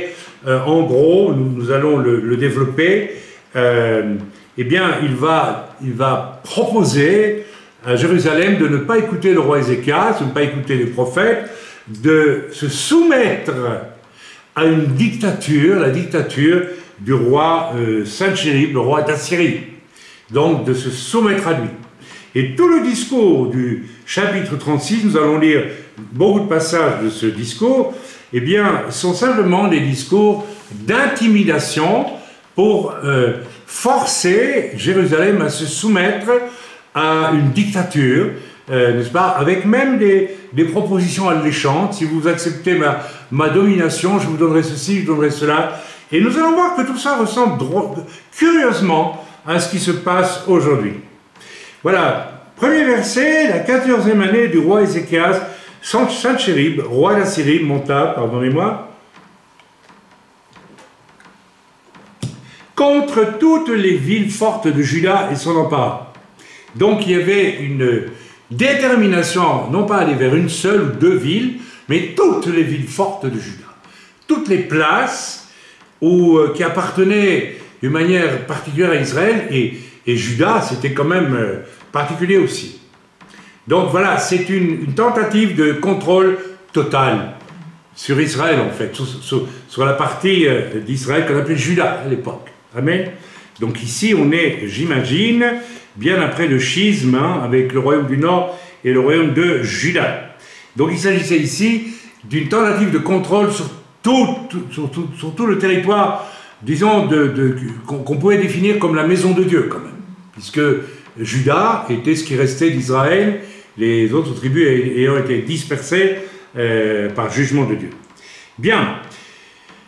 en gros, nous allons le développer, eh bien il va proposer à Jérusalem de ne pas écouter le roi Ézéchias, de ne pas écouter les prophètes, de se soumettre à une dictature, la dictature du roi Sanchérib, le roi d'Assyrie. Donc de se soumettre à lui. Et tout le discours du chapitre 36, nous allons lire beaucoup de passages de ce discours, eh bien, sont simplement des discours d'intimidation pour forcer Jérusalem à se soumettre à une dictature, n'est-ce pas, avec même des propositions alléchantes. Si vous acceptez ma domination, je vous donnerai ceci, je vous donnerai cela. Et nous allons voir que tout ça ressemble curieusement à ce qui se passe aujourd'hui. Voilà, premier verset, la 14e année du roi Ézéchias, Sanchérib, roi d'Assyrie, monta, pardonnez-moi, contre toutes les villes fortes de Juda et s'en empara. Donc il y avait une détermination, non pas aller vers une seule ou deux villes, mais toutes les villes fortes de Juda. Toutes les places qui appartenaient d'une manière particulière à Israël, et Juda, c'était quand même particulier aussi. Donc voilà, c'est une tentative de contrôle total sur Israël, en fait, sur la partie d'Israël qu'on appelait Juda à l'époque. Amen. Donc ici, on est, j'imagine, bien après le schisme, avec le royaume du Nord et le royaume de Juda. Donc il s'agissait ici d'une tentative de contrôle sur tout le territoire, disons, qu'on pouvait définir comme la maison de Dieu, quand même, puisque Juda était ce qui restait d'Israël, les autres tribus ayant été dispersées par jugement de Dieu. Bien,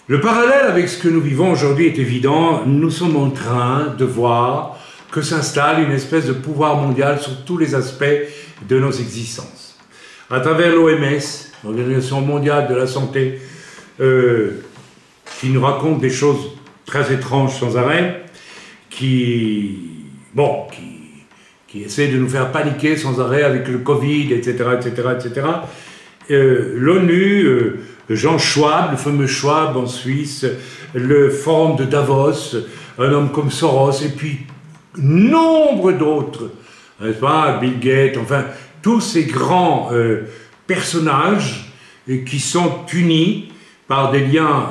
le parallèle avec ce que nous vivons aujourd'hui est évident. Nous sommes en train de voir que s'installe une espèce de pouvoir mondial sur tous les aspects de nos existences. À travers l'OMS, l'Organisation mondiale de la santé, qui nous raconte des choses très étranges sans arrêt, qui essaie de nous faire paniquer sans arrêt avec le Covid, etc., etc., etc. L'ONU, Jean Schwab, le fameux Schwab en Suisse, le forum de Davos, un homme comme Soros, et puis nombre d'autres, n'est-ce pas, Bill Gates, enfin, tous ces grands personnages qui sont unis par des liens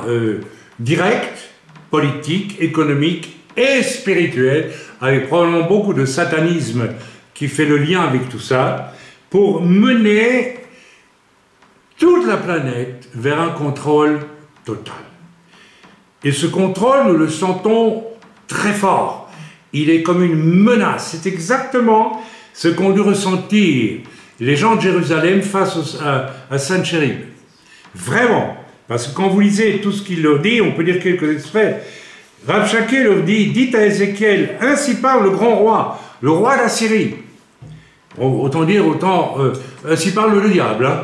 directs, politiques, économiques et spirituels, avec probablement beaucoup de satanisme qui fait le lien avec tout ça, pour mener toute la planète vers un contrôle total. Et ce contrôle, nous le sentons très fort. Il est comme une menace. C'est exactement ce qu'ont dû ressentir les gens de Jérusalem face à Sennacherib. Vraiment. Parce que quand vous lisez tout ce qu'il leur dit, on peut dire quelques extraits. Rabshakeh leur dit, dites à Ézéchiel, ainsi parle le grand roi, le roi d'Assyrie. Autant dire, ainsi parle le diable, hein,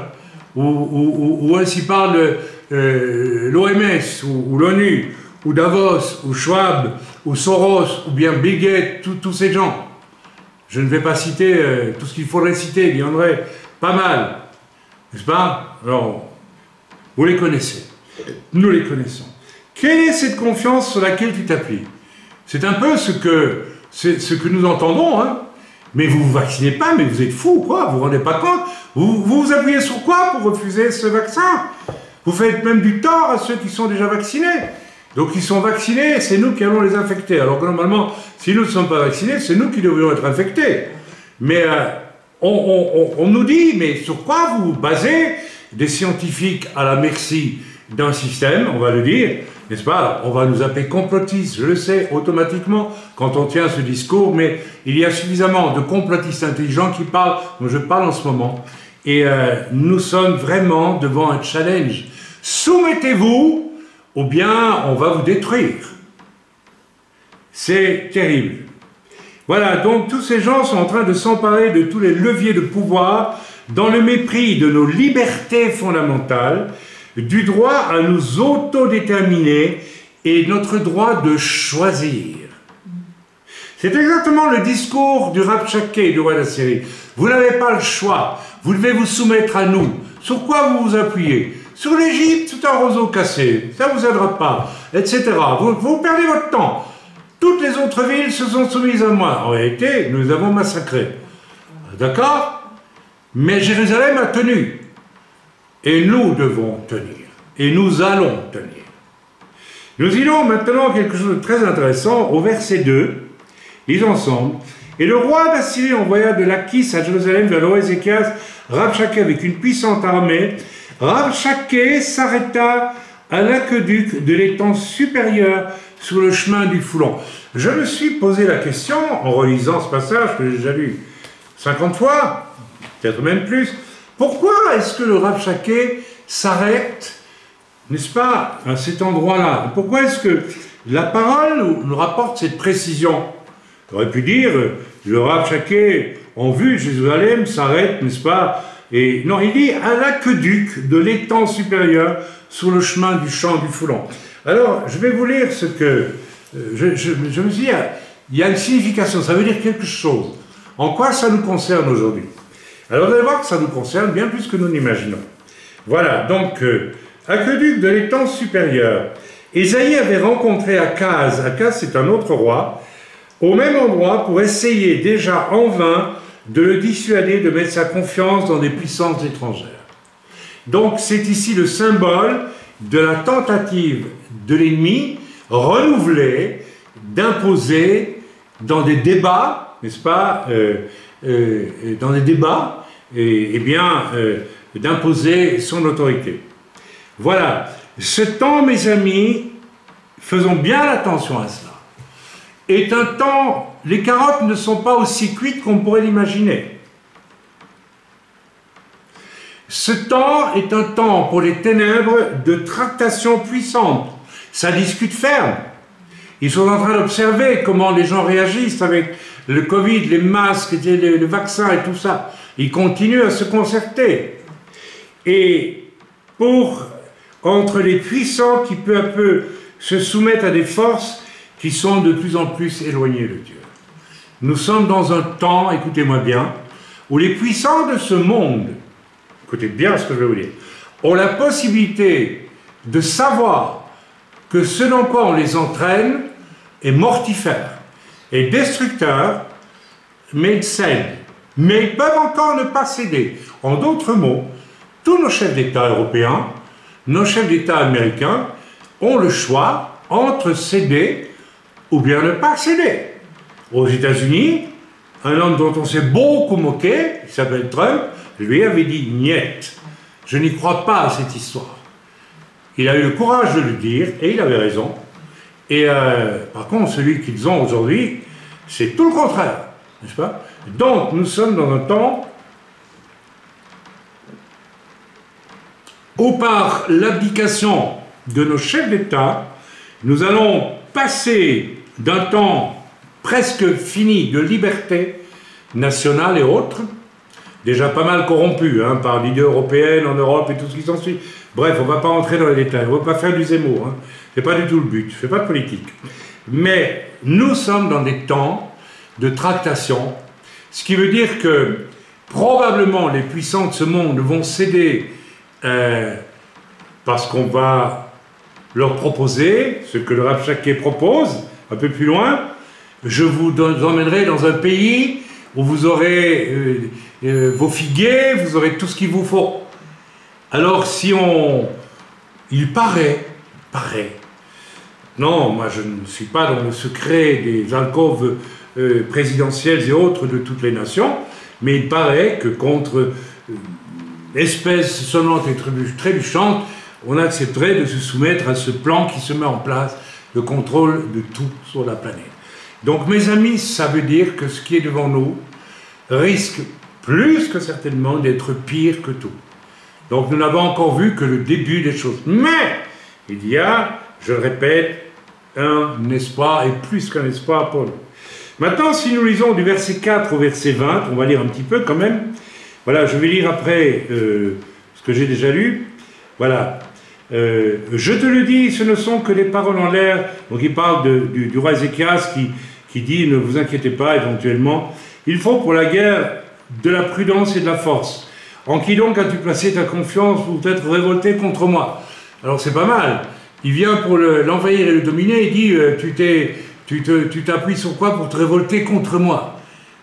ou ainsi parle l'OMS, ou l'ONU, ou Davos, ou Schwab, ou Soros, ou bien Bill Gates, tous ces gens. Je ne vais pas citer tout ce qu'il faudrait citer, il y en aurait pas mal, n'est-ce pas? Alors, vous les connaissez, nous les connaissons. Quelle est cette confiance sur laquelle tu t'appuies? C'est un peu ce que nous entendons, hein. Mais vous ne vous vaccinez pas, mais vous êtes fous, quoi, vous vous rendez pas compte? Vous vous appuyez sur quoi pour refuser ce vaccin? Vous faites même du tort à ceux qui sont déjà vaccinés. Donc ils sont vaccinés, c'est nous qui allons les infecter. Alors que normalement, si nous ne sommes pas vaccinés, c'est nous qui devrions être infectés. Mais on nous dit, mais sur quoi vous basez des scientifiques à la merci d'un système, on va le dire, n'est-ce pas? On va nous appeler complotistes, je le sais, automatiquement, quand on tient ce discours, mais il y a suffisamment de complotistes intelligents qui parlent, dont je parle en ce moment, et nous sommes vraiment devant un challenge. Soumettez-vous, ou bien on va vous détruire. C'est terrible. Voilà, donc tous ces gens sont en train de s'emparer de tous les leviers de pouvoir dans le mépris de nos libertés fondamentales, du droit à nous autodéterminer et notre droit de choisir. C'est exactement le discours du Rabshakeh, du roi d'Assyrie. Vous n'avez pas le choix, vous devez vous soumettre à nous. Sur quoi vous vous appuyez? Sur l'Égypte, c'est un roseau cassé, ça ne vous aidera pas, etc. Vous perdez votre temps. Toutes les autres villes se sont soumises à moi. En réalité, nous avons massacré. D'accord? Mais Jérusalem a tenu. Et nous devons tenir. Et nous allons tenir. Nous lisons maintenant quelque chose de très intéressant au verset 2. Lisons ensemble. Et le roi d'Assyrie envoya de Lachish à Jérusalem vers le roi Ézéchias, Rabshakeh avec une puissante armée. Rabshakeh s'arrêta à l'aqueduc de l'étang supérieur sur le chemin du Foulon. Je me suis posé la question, en relisant ce passage que j'ai déjà lu 50 fois, peut-être même plus, pourquoi est-ce que le Rabshakeh s'arrête, n'est-ce pas, à cet endroit-là? Pourquoi est-ce que la parole nous rapporte cette précision? On aurait pu dire, le Rabshakeh, en vue de Jérusalem, s'arrête, n'est-ce pas? Et non, il dit à l'aqueduc de l'étang supérieur sur le chemin du champ du Foulon. Alors, je vais vous lire ce que... je me suis dit, il y a une signification, ça veut dire quelque chose. En quoi ça nous concerne aujourd'hui? Alors vous allez voir que ça nous concerne bien plus que nous n'imaginons. Voilà, donc, aqueduc de l'étang supérieur. Ésaïe avait rencontré Akaz, Akaz c'est un autre roi, au même endroit pour essayer déjà en vain de le dissuader de mettre sa confiance dans des puissances étrangères. Donc c'est ici le symbole de la tentative de l'ennemi renouvelée d'imposer dans des débats, n'est-ce pas, dans des débats, d'imposer son autorité. Voilà. Ce temps, mes amis, faisons bien attention à cela, est un temps, les carottes ne sont pas aussi cuites qu'on pourrait l'imaginer. Ce temps est un temps pour les ténèbres de tractation puissante. Ça discute ferme. Ils sont en train d'observer comment les gens réagissent avec le Covid, les masques, le vaccin et tout ça. Ils continuent à se concerter. Et entre les puissants qui peu à peu se soumettent à des forces qui sont de plus en plus éloignées de Dieu. Nous sommes dans un temps, écoutez-moi bien, où les puissants de ce monde, écoutez bien ce que je vais vous dire, ont la possibilité de savoir que ce dans quoi on les entraîne est mortifère, est destructeur, mais ils cèdent. Mais ils peuvent encore ne pas céder. En d'autres mots, tous nos chefs d'État européens, nos chefs d'État américains ont le choix entre céder ou bien ne pas céder. Aux États-Unis, un homme dont on s'est beaucoup moqué, il s'appelle Trump, lui avait dit « niet ». Je n'y crois pas à cette histoire. Il a eu le courage de le dire, et il avait raison. Et par contre, celui qu'ils ont aujourd'hui, c'est tout le contraire, n'est-ce pas? Donc, nous sommes dans un temps où, par l'abdication de nos chefs d'État, nous allons passer d'un temps presque fini de liberté nationale et autres, déjà pas mal corrompu par l'idée européenne en Europe et tout ce qui s'ensuit. Bref, on ne va pas entrer dans les détails, on ne va pas faire du Zemmour, ce n'est pas du tout le but, je ne fais pas de politique. Mais nous sommes dans des temps de tractation, ce qui veut dire que probablement les puissants de ce monde vont céder parce qu'on va leur proposer ce que le Rav Shakeh propose, un peu plus loin. Je vous emmènerai dans un pays où vous aurez vos figuiers, vous aurez tout ce qu'il vous faut. Alors il paraît, non, moi je ne suis pas dans le secret des alcôves présidentielles et autres de toutes les nations, mais il paraît que contre espèces sonnantes et trébuchantes, on accepterait de se soumettre à ce plan qui se met en place, le contrôle de tout sur la planète. Donc mes amis, ça veut dire que ce qui est devant nous risque plus que certainement d'être pire que tout. Donc nous n'avons encore vu que le début des choses. Mais il y a, je le répète, un espoir et plus qu'un espoir pour nous. Maintenant, si nous lisons du verset 4 au verset 20, on va lire un petit peu quand même. Voilà, je vais lire après ce que j'ai déjà lu. Voilà. Je te le dis, ce ne sont que des paroles en l'air. Donc il parle du roi Ézéchias qui dit, ne vous inquiétez pas, éventuellement. Il faut pour la guerre de la prudence et de la force. En qui donc as-tu placé ta confiance pour t'être révolté contre moi? Alors c'est pas mal. Il vient pour l'envahir et le dominer, il dit, tu t'appuies sur quoi pour te révolter contre moi?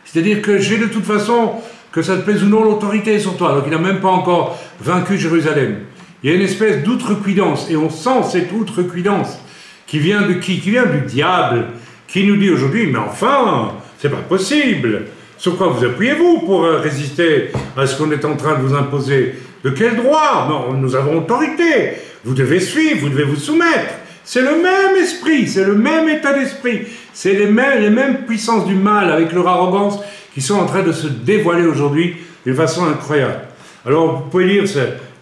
C'est-à-dire que j'ai de toute façon, que ça te plaise ou non, l'autorité sur toi. Donc il n'a même pas encore vaincu Jérusalem. Il y a une espèce d'outrecuidance, et on sent cette outrecuidance qui vient de qui? Qui vient du diable, qui nous dit aujourd'hui, mais enfin, c'est pas possible. Sur quoi vous appuyez-vous pour résister à ce qu'on est en train de vous imposer? De quel droit? Non, nous avons autorité. Vous devez suivre, vous devez vous soumettre. C'est le même esprit, c'est le même état d'esprit. C'est les mêmes puissances du mal avec leur arrogance qui sont en train de se dévoiler aujourd'hui d'une façon incroyable. Alors, vous pouvez lire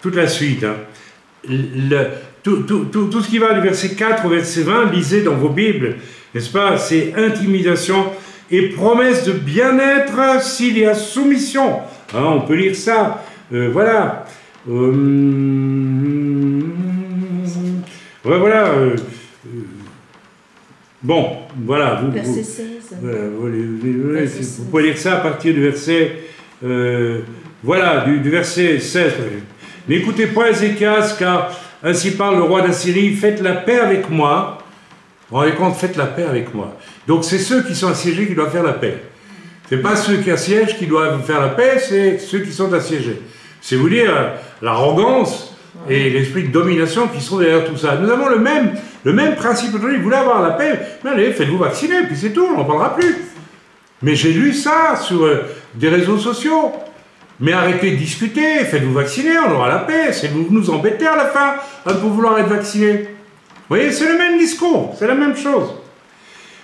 toute la suite. Tout ce qui va du verset 4 au verset 20, lisez dans vos Bibles, n'est-ce pas? C'est intimidation et promesse de bien-être s'il y a soumission. On peut lire ça. Voilà. Voilà. Bon, voilà. Verset 16. Vous pouvez lire ça à partir du verset, voilà, du verset 16. N'écoutez pas Ézéchias, car ainsi parle le roi d'Assyrie, faites la paix avec moi. Vous vous rendez compte, faites la paix avec moi. Donc c'est ceux qui sont assiégés qui doivent faire la paix. Ce n'est pas ceux qui assiègent qui doivent faire la paix, c'est ceux qui sont assiégés. C'est vous dire l'arrogance et l'esprit de domination qui sont derrière tout ça. Nous avons le même principe aujourd'hui. Vous voulez avoir la paix, mais allez, faites-vous vacciner, puis c'est tout, on n'en parlera plus. Mais j'ai lu ça sur des réseaux sociaux. Mais arrêtez de discuter, faites-vous vacciner, on aura la paix. C'est vous nous embêter à la fin pour vouloir être vacciné. Vous voyez, c'est le même discours, c'est la même chose.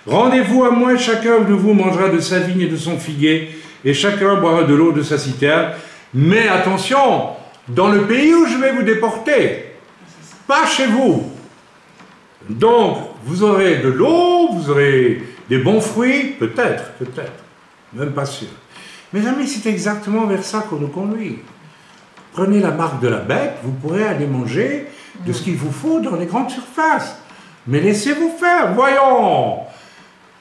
Rendez-vous à moi, chacun de vous mangera de sa vigne et de son figuier, et chacun boira de l'eau de sa citerne. Mais attention, dans le pays où je vais vous déporter, pas chez vous. Donc, vous aurez de l'eau, vous aurez des bons fruits, peut-être, même pas sûr. Mes amis, c'est exactement vers ça qu'on nous conduit. Prenez la marque de la bête, vous pourrez aller manger de ce qu'il vous faut dans les grandes surfaces. Mais laissez-vous faire, voyons.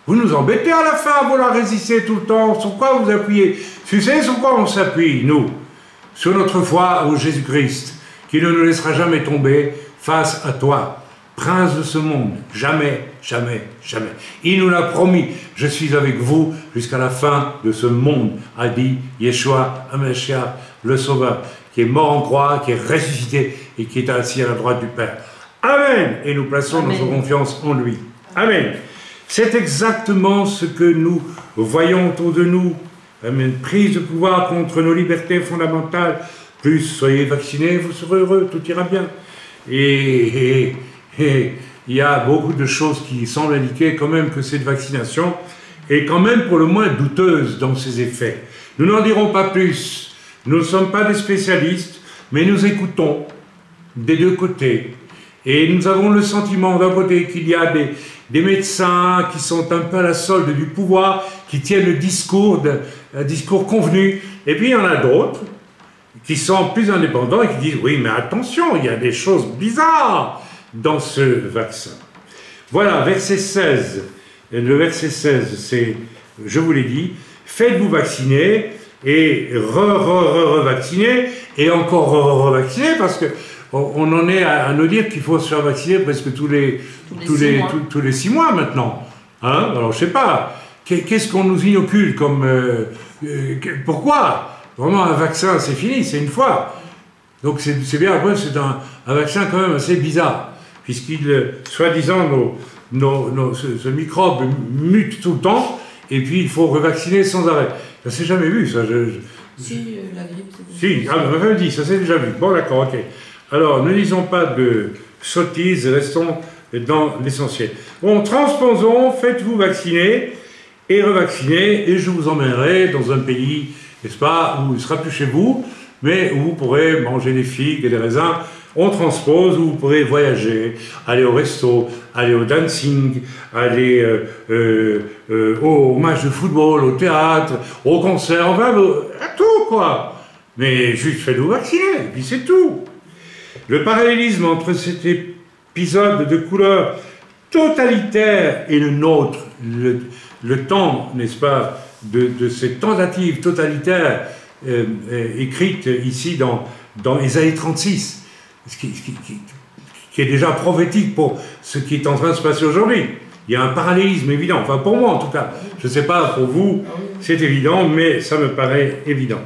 Vous nous embêtez à la fin à vouloir résister tout le temps. Sur quoi vous appuyez? Tu sais sur quoi on s'appuie, nous? Sur notre foi au Jésus-Christ, qui ne nous laissera jamais tomber face à toi, prince de ce monde. Jamais, jamais, jamais. Il nous l'a promis. Je suis avec vous jusqu'à la fin de ce monde, a dit Yeshua HaMashiach, le Sauveur, qui est mort en croix, qui est ressuscité et qui est assis à la droite du Père. Amen. Et nous plaçons notre confiance en lui. Amen. C'est exactement ce que nous voyons autour de nous. Amen. Prise de pouvoir contre nos libertés fondamentales. Plus soyez vaccinés, vous serez heureux, tout ira bien. Et il y a beaucoup de choses qui semblent indiquer quand même que cette vaccination est quand même pour le moins douteuse dans ses effets. Nous n'en dirons pas plus. Nous ne sommes pas des spécialistes, mais nous écoutons des deux côtés. Et nous avons le sentiment d'un côté qu'il y a des médecins qui sont un peu à la solde du pouvoir, qui tiennent le discours, un discours convenu. Et puis il y en a d'autres qui sont plus indépendants et qui disent « Oui, mais attention, il y a des choses bizarres dans ce vaccin. » Voilà, verset 16. Le verset 16, c'est, je vous l'ai dit, « Faites-vous vacciner et re-vacciner et encore re-vacciner parce que on en est à nous dire qu'il faut se faire vacciner presque tous les 6 mois maintenant. Hein? Alors, je ne sais pas, qu'est-ce qu'on nous inocule comme... pourquoi? Vraiment, un vaccin, c'est fini, c'est une fois. Donc, c'est bien, après, c'est un vaccin quand même assez bizarre, puisqu'il, soi-disant, ce microbe mute tout le temps, et puis il faut revacciner sans arrêt. Ça s'est jamais vu, ça. Si, la grippe, c'est bon. Si, ma femme dit, ça s'est déjà vu. Bon, d'accord, ok. Alors, ne lisons pas de sottises, restons dans l'essentiel. Bon, transposons, faites-vous vacciner et revacciner, et je vous emmènerai dans un pays, n'est-ce pas, où il ne sera plus chez vous, mais où vous pourrez manger des figues et des raisins. On transpose, où vous pourrez voyager, aller au resto, aller au dancing, aller au match de football, au théâtre, au concert, enfin, à tout, quoi. Mais juste faites-vous vacciner, et puis c'est tout. Le parallélisme entre cet épisode de couleur totalitaire et le nôtre, le temps, n'est-ce pas, de cette tentative totalitaire écrite ici dans Ésaïe 36, qui est déjà prophétique pour ce qui est en train de se passer aujourd'hui. Il y a un parallélisme évident, enfin pour moi en tout cas, je ne sais pas pour vous, c'est évident, mais ça me paraît évident.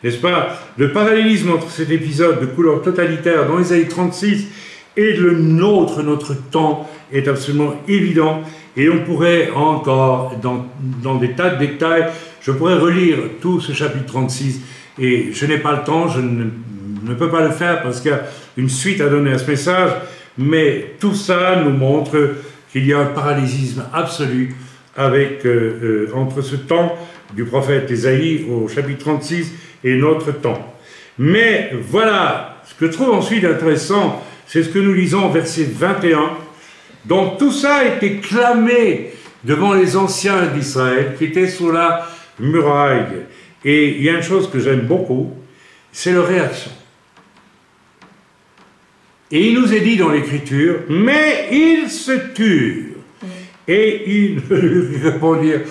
N'est-ce pas? Le parallélisme entre cet épisode de couleur totalitaire dans Ésaïe 36 et le nôtre, notre temps, est absolument évident. Et on pourrait encore, dans des tas de détails, je pourrais relire tout ce chapitre 36, et je n'ai pas le temps, je ne peux pas le faire parce qu'il y a une suite à donner à ce message, mais tout ça nous montre qu'il y a un parallésisme absolu avec, entre ce temps du prophète Ésaïe au chapitre 36 et notre temps. Mais voilà, ce que je trouve ensuite intéressant, c'est ce que nous lisons au verset 21. Donc tout ça a été clamé devant les anciens d'Israël qui étaient sous la muraille. Et il y a une chose que j'aime beaucoup, c'est leur réaction. Et il nous est dit dans l'Écriture, mais ils se turent Et ils ne lui répondirent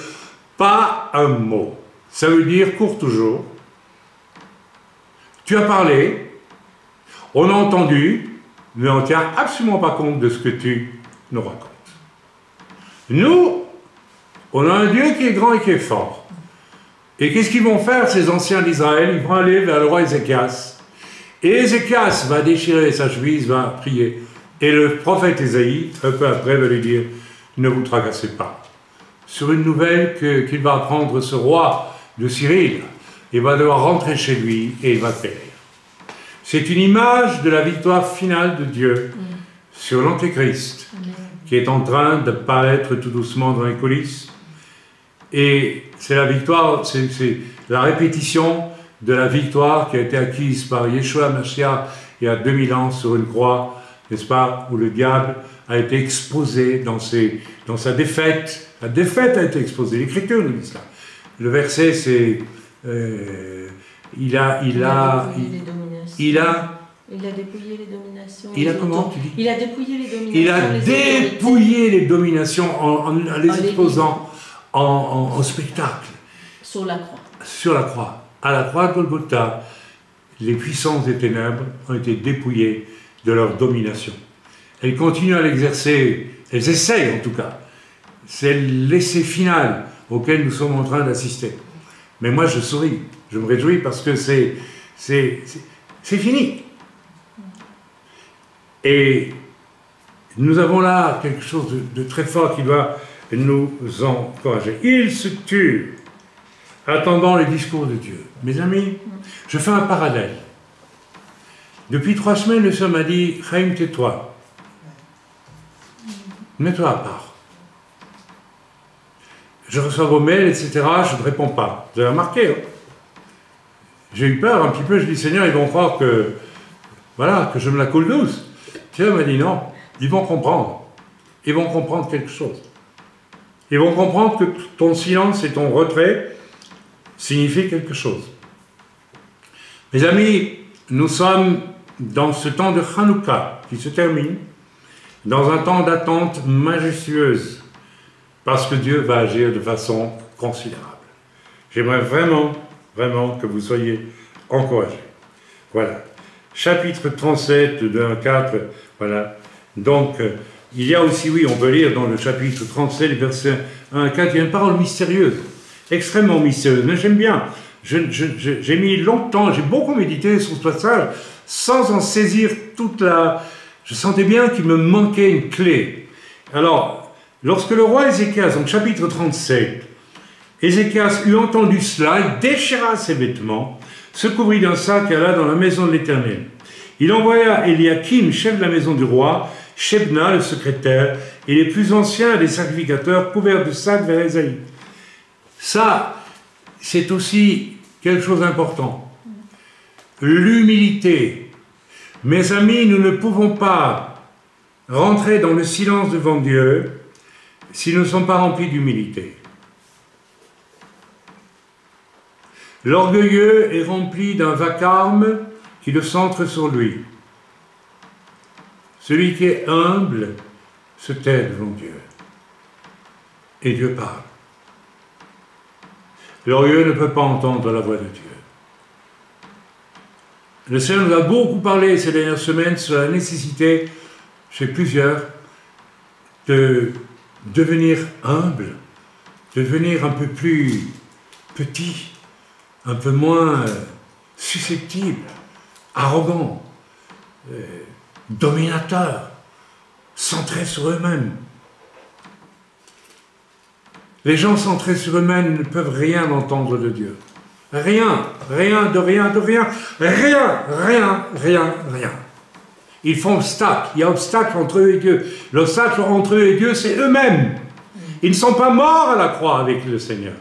pas un mot. Ça veut dire court toujours. Tu as parlé, on a entendu, mais on ne tient absolument pas compte de ce que tu nous racontes. Nous, on a un Dieu qui est grand et qui est fort. Et qu'est-ce qu'ils vont faire, ces anciens d'Israël? Ils vont aller vers le roi Ézéchias. Et Ézéchias va déchirer sa chemise, va prier. Et le prophète Ésaïe, un peu après, va lui dire, ne vous tracassez pas. Sur une nouvelle qu'il va apprendre ce roi de Syrie, il va devoir rentrer chez lui et il va périr. C'est une image de la victoire finale de Dieu sur l'Antéchrist, qui est en train de paraître tout doucement dans les coulisses. Et c'est la victoire, c'est la répétition de la victoire qui a été acquise par Yeshua Mashiach il y a 2000 ans sur une croix, n'est-ce pas, où le diable a été exposé dans sa défaite. La défaite a été exposée, l'Écriture nous dit cela. Le verset, c'est... Il a dépouillé les dominations. Il a comment, tu dis? Il a dépouillé les dominations. Il a dépouillé les dominations en les exposant en spectacle. Sur la croix. Sur la croix. À la croix de Golgotha, les puissances des ténèbres ont été dépouillées de leur domination. Elles continuent à l'exercer, elles essayent en tout cas. C'est l'essai final auquel nous sommes en train d'assister. Mais moi je souris, je me réjouis parce que c'est fini. Et nous avons là quelque chose de très fort qui doit nous encourager. Ils se tuent, attendant le discours de Dieu. Mes amis, je fais un parallèle. Depuis 3 semaines, le Seigneur m'a dit, Chaim, tais-toi. Mets-toi à part. Je reçois vos mails, etc., je ne réponds pas. Vous avez remarqué, hein? J'ai eu peur un petit peu, je dis, Seigneur, ils vont croire que, voilà, que je me la coule douce. Dieu m'a dit, non, ils vont comprendre. Ils vont comprendre quelque chose. Ils vont comprendre que ton silence et ton retrait signifient quelque chose. Mes amis, nous sommes dans ce temps de Hanouka qui se termine, dans un temps d'attente majestueuse, parce que Dieu va agir de façon considérable. J'aimerais vraiment, vraiment que vous soyez encouragés. Voilà. Chapitre 37 de 1 à 4, voilà. Donc, il y a aussi, oui, on peut lire dans le chapitre 37, versets 1 à 4, il y a une parole mystérieuse, extrêmement mystérieuse, mais j'aime bien. J'ai mis longtemps, j'ai beaucoup médité sur ce passage, sans en saisir toute la... Je sentais bien qu'il me manquait une clé. Alors, lorsque le roi Ézéchias, donc chapitre 37, Ézéchias eut entendu cela, il déchira ses vêtements, se couvrit d'un sac et alla dans la maison de l'Éternel. Il envoya Eliakim, chef de la maison du roi, Shebna, le secrétaire, et les plus anciens des sacrificateurs, couverts de sacs vers Ésaïe. Ça, c'est aussi quelque chose d'important. L'humilité. Mes amis, nous ne pouvons pas rentrer dans le silence devant Dieu si nous ne sommes pas remplis d'humilité. L'orgueilleux est rempli d'un vacarme qui le centre sur lui. Celui qui est humble se tait devant Dieu. Et Dieu parle. L'orgueilleux ne peut pas entendre la voix de Dieu. Le Seigneur nous a beaucoup parlé ces dernières semaines sur la nécessité, chez plusieurs, de devenir humble, de devenir un peu plus petit, un peu moins susceptible, arrogant, dominateur, centré sur eux-mêmes. Les gens centrés sur eux-mêmes ne peuvent rien entendre de Dieu. Rien, rien, de rien, de rien, rien, rien, rien, rien. Ils font obstacle, il y a obstacle entre eux et Dieu. L'obstacle entre eux et Dieu, c'est eux-mêmes. Ils ne sont pas morts à la croix avec le Seigneur.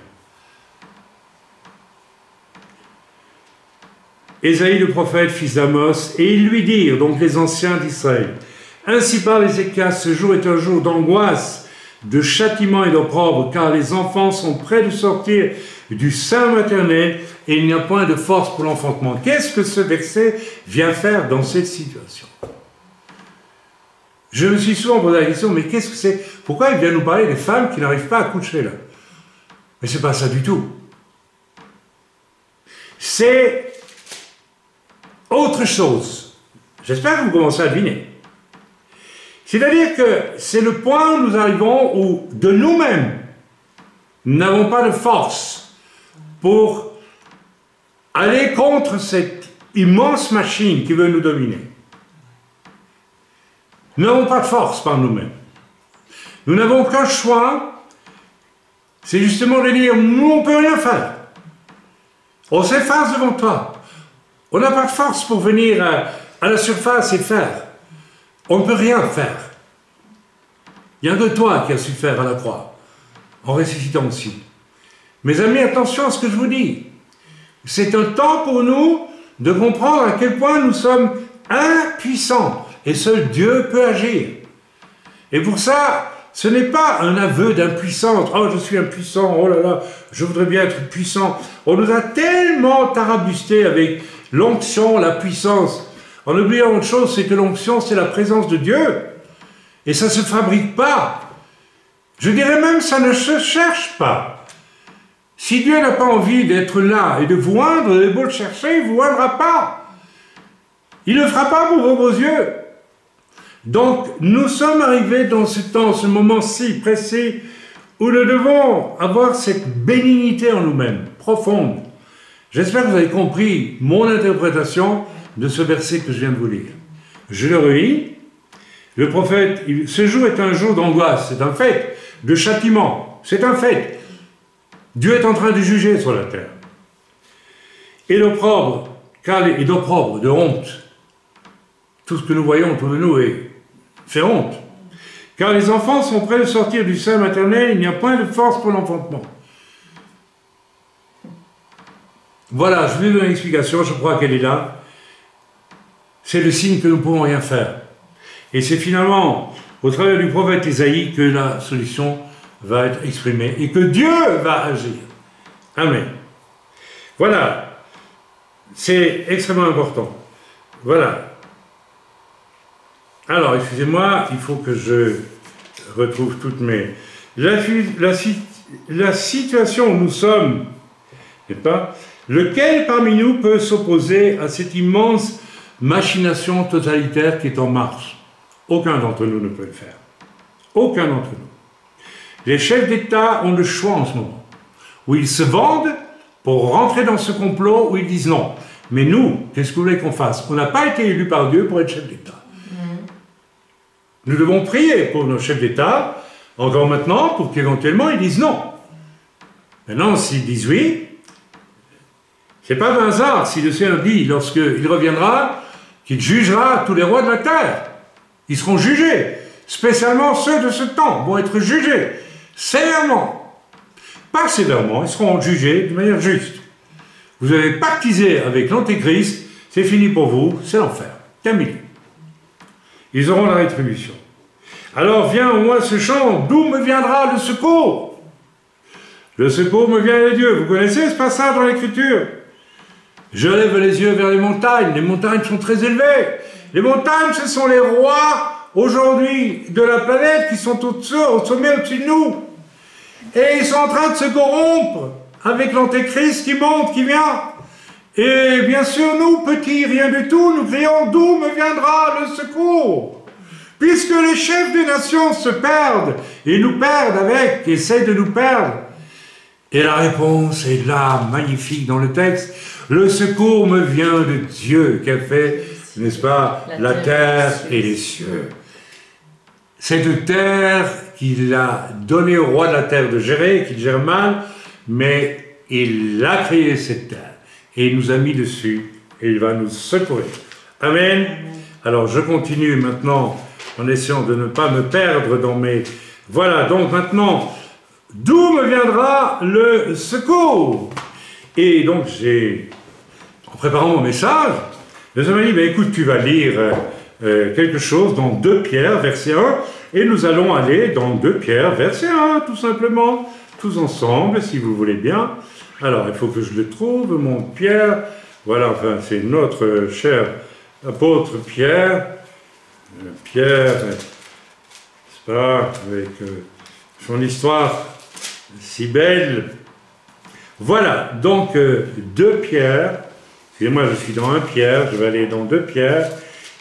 Ésaïe le prophète, fils d'Amos, et ils lui dirent, donc les anciens d'Israël, ainsi parle Ézéchias, ce jour est un jour d'angoisse, de châtiment et d'opprobre, car les enfants sont près de sortir du sein maternel et il n'y a point de force pour l'enfantement. Qu'est-ce que ce verset vient faire dans cette situation? Je me suis souvent posé la question, mais qu'est-ce que c'est? Pourquoi il vient nous parler des femmes qui n'arrivent pas à coucher là? Mais c'est pas ça du tout. C'est autre chose. J'espère que vous commencez à deviner. C'est-à-dire que c'est le point où nous arrivons où, de nous-mêmes, nous n'avons pas de force pour aller contre cette immense machine qui veut nous dominer. Nous n'avons pas de force par nous-mêmes. Nous n'avons qu'un choix, c'est justement de dire, nous on ne peut rien faire. On s'efface devant toi. On n'a pas de force pour venir à la surface et faire. On ne peut rien faire. Il n'y a que toi qui as su faire à la croix, en ressuscitant aussi. Mes amis, attention à ce que je vous dis. C'est un temps pour nous de comprendre à quel point nous sommes impuissants. Et seul Dieu peut agir. Et pour ça, ce n'est pas un aveu d'impuissance. Oh, je suis impuissant, oh là là, je voudrais bien être puissant. On nous a tellement tarabusté avec l'onction, la puissance. En oubliant une chose, c'est que l'onction, c'est la présence de Dieu. Et ça ne se fabrique pas. Je dirais même, ça ne se cherche pas. Si Dieu n'a pas envie d'être là et de vous oindre, il est beau le chercher, il ne vous oindra pas. Il ne le fera pas pour vos beaux yeux. Donc, nous sommes arrivés dans ce temps, ce moment si précis, où nous devons avoir cette bénignité en nous-mêmes, profonde. J'espère que vous avez compris mon interprétation de ce verset que je viens de vous lire. Je le relis. Le prophète, ce jour est un jour d'angoisse, c'est un fait, de châtiment, c'est un fait. Dieu est en train de juger sur la terre. Et d'opprobre, de honte. Tout ce que nous voyons autour de nous fait honte. Car les enfants sont prêts de sortir du sein maternel, il n'y a point de force pour l'enfantement. Voilà, je vais vous donner une explication, je crois qu'elle est là. C'est le signe que nous ne pouvons rien faire. Et c'est finalement au travers du prophète Isaïe que la solution va être exprimée et que Dieu va agir. Amen. Voilà. C'est extrêmement important. Voilà. Alors, excusez-moi, il faut que je retrouve toutes mes... La situation où nous sommes, n'est-ce pas? Lequel parmi nous peut s'opposer à cette immense machination totalitaire qui est en marche? Aucun d'entre nous ne peut le faire. Aucun d'entre nous. Les chefs d'État ont le choix en ce moment, où ils se vendent pour rentrer dans ce complot, où ils disent non. Mais nous, qu'est-ce que vous voulez qu'on fasse? On n'a pas été élus par Dieu pour être chef d'État. Nous devons prier pour nos chefs d'État, encore maintenant, pour qu'éventuellement ils disent non. Maintenant, s'ils disent oui, c'est pas un hasard si le Seigneur dit, lorsqu'il reviendra, qu'il jugera tous les rois de la terre. Ils seront jugés, spécialement ceux de ce temps, vont être jugés sévèrement. Pas sévèrement, ils seront jugés de manière juste. Vous avez pactisé avec l'Antéchrist, c'est fini pour vous, c'est l'enfer. Terminé. Ils auront la rétribution. Alors vient au moins ce chant, d'où me viendra le secours? Le secours me vient de Dieu. Vous connaissez ce passage dans l'Écriture? Je lève les yeux vers les montagnes sont très élevées. Les montagnes, ce sont les rois aujourd'hui de la planète qui sont au sommet au-dessus de nous. Et ils sont en train de se corrompre avec l'Antéchrist qui monte, qui vient. Et bien sûr, nous, petits, rien du tout, nous crions, d'où me viendra le secours? Puisque les chefs des nations se perdent, et nous perdent avec, essaient de nous perdre. Et la réponse est là, magnifique dans le texte. Le secours me vient de Dieu qui a fait, n'est-ce pas, la terre et les cieux. Cette terre qu'il a donnée au roi de la terre de gérer, qu'il gère mal, mais il a créé cette terre. Et il nous a mis dessus, et il va nous secourir. Amen. Alors je continue maintenant, en essayant de ne pas me perdre dans mes... Voilà, donc maintenant, d'où me viendra le secours? Et donc en préparant mon message, le Seigneur m'a dit, écoute, tu vas lire quelque chose dans 2 Pierre, verset 1, et nous allons aller dans 2 Pierre, verset 1, tout simplement, tous ensemble, si vous voulez bien. Alors, il faut que je le trouve, mon Pierre. Voilà, enfin, c'est notre cher apôtre Pierre. Pierre, n'est-ce pas, avec son histoire si belle. Voilà, donc 2 Pierre, excusez-moi, je suis dans 1 Pierre, je vais aller dans 2 Pierre,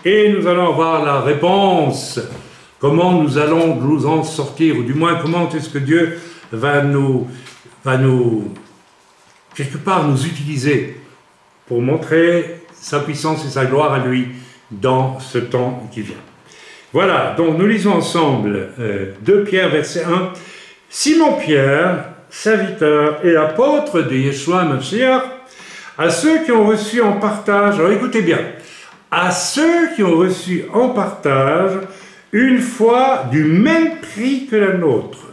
et nous allons avoir la réponse, comment nous allons nous en sortir, ou du moins comment est-ce que Dieu va nous, quelque part, nous utiliser pour montrer sa puissance et sa gloire à lui dans ce temps qui vient. Voilà, donc nous lisons ensemble 2 Pierre, verset 1. Simon-Pierre, serviteur et apôtre de Yeshua Mashiach, à ceux qui ont reçu en partage, alors écoutez bien, à ceux qui ont reçu en partage une foi du même prix que la nôtre,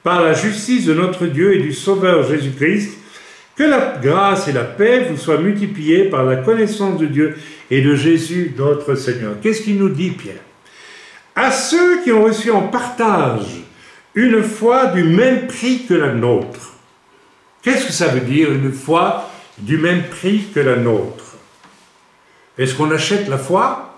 par la justice de notre Dieu et du Sauveur Jésus-Christ, que la grâce et la paix vous soient multipliées par la connaissance de Dieu et de Jésus notre Seigneur. Qu'est-ce qu'il nous dit, Pierre? À ceux qui ont reçu en partage une foi du même prix que la nôtre. Qu'est-ce que ça veut dire, une foi du même prix que la nôtre? Est-ce qu'on achète la foi?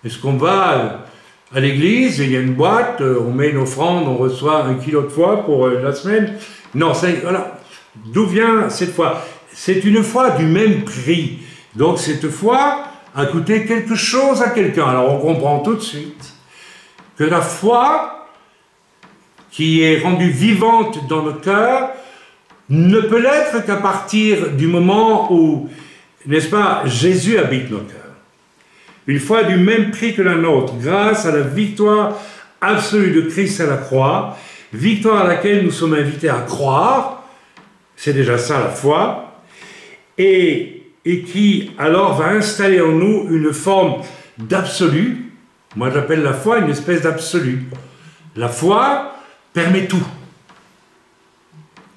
Est-ce qu'on va à l'église et il y a une boîte, on met une offrande, on reçoit 1 kilo de foi pour la semaine? Non, voilà. D'où vient cette foi? C'est une foi du même prix. Donc cette foi a coûté quelque chose à quelqu'un. Alors on comprend tout de suite que la foi qui est rendue vivante dans nos cœurs ne peut l'être qu'à partir du moment où, n'est-ce pas, Jésus habite nos cœurs. Une foi du même prix que la nôtre, grâce à la victoire absolue de Christ à la croix, victoire à laquelle nous sommes invités à croire, c'est déjà ça la foi, et qui alors va installer en nous une forme d'absolu. Moi j'appelle la foi une espèce d'absolu. La foi permet tout.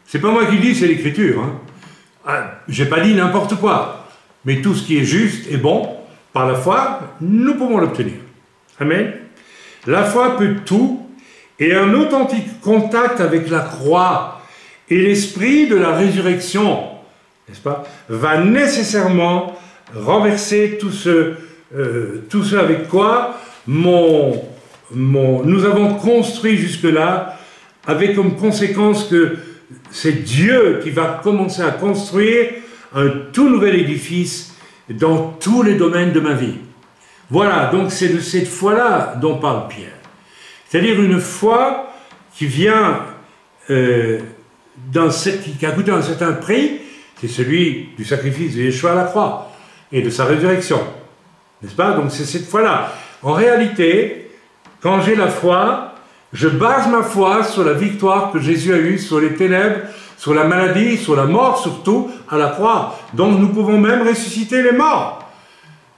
C'est pas moi qui le dis, c'est l'Écriture. J'ai pas dit n'importe quoi, mais tout ce qui est juste et bon, par la foi, nous pouvons l'obtenir. Amen. La foi peut tout, et un authentique contact avec la croix et l'esprit de la résurrection, n'est-ce pas, va nécessairement renverser tout ce avec quoi nous avons construit jusque-là, avec comme conséquence que c'est Dieu qui va commencer à construire un tout nouvel édifice dans tous les domaines de ma vie. Voilà, donc c'est de cette foi-là dont parle Pierre. C'est-à-dire une foi qui vient, qui a coûté un certain prix, c'est celui du sacrifice de Yeshua à la croix et de sa résurrection. N'est-ce pas? Donc c'est cette foi-là. En réalité, quand j'ai la foi, je base ma foi sur la victoire que Jésus a eue sur les ténèbres, sur la maladie, sur la mort surtout, à la croix. Donc nous pouvons même ressusciter les morts.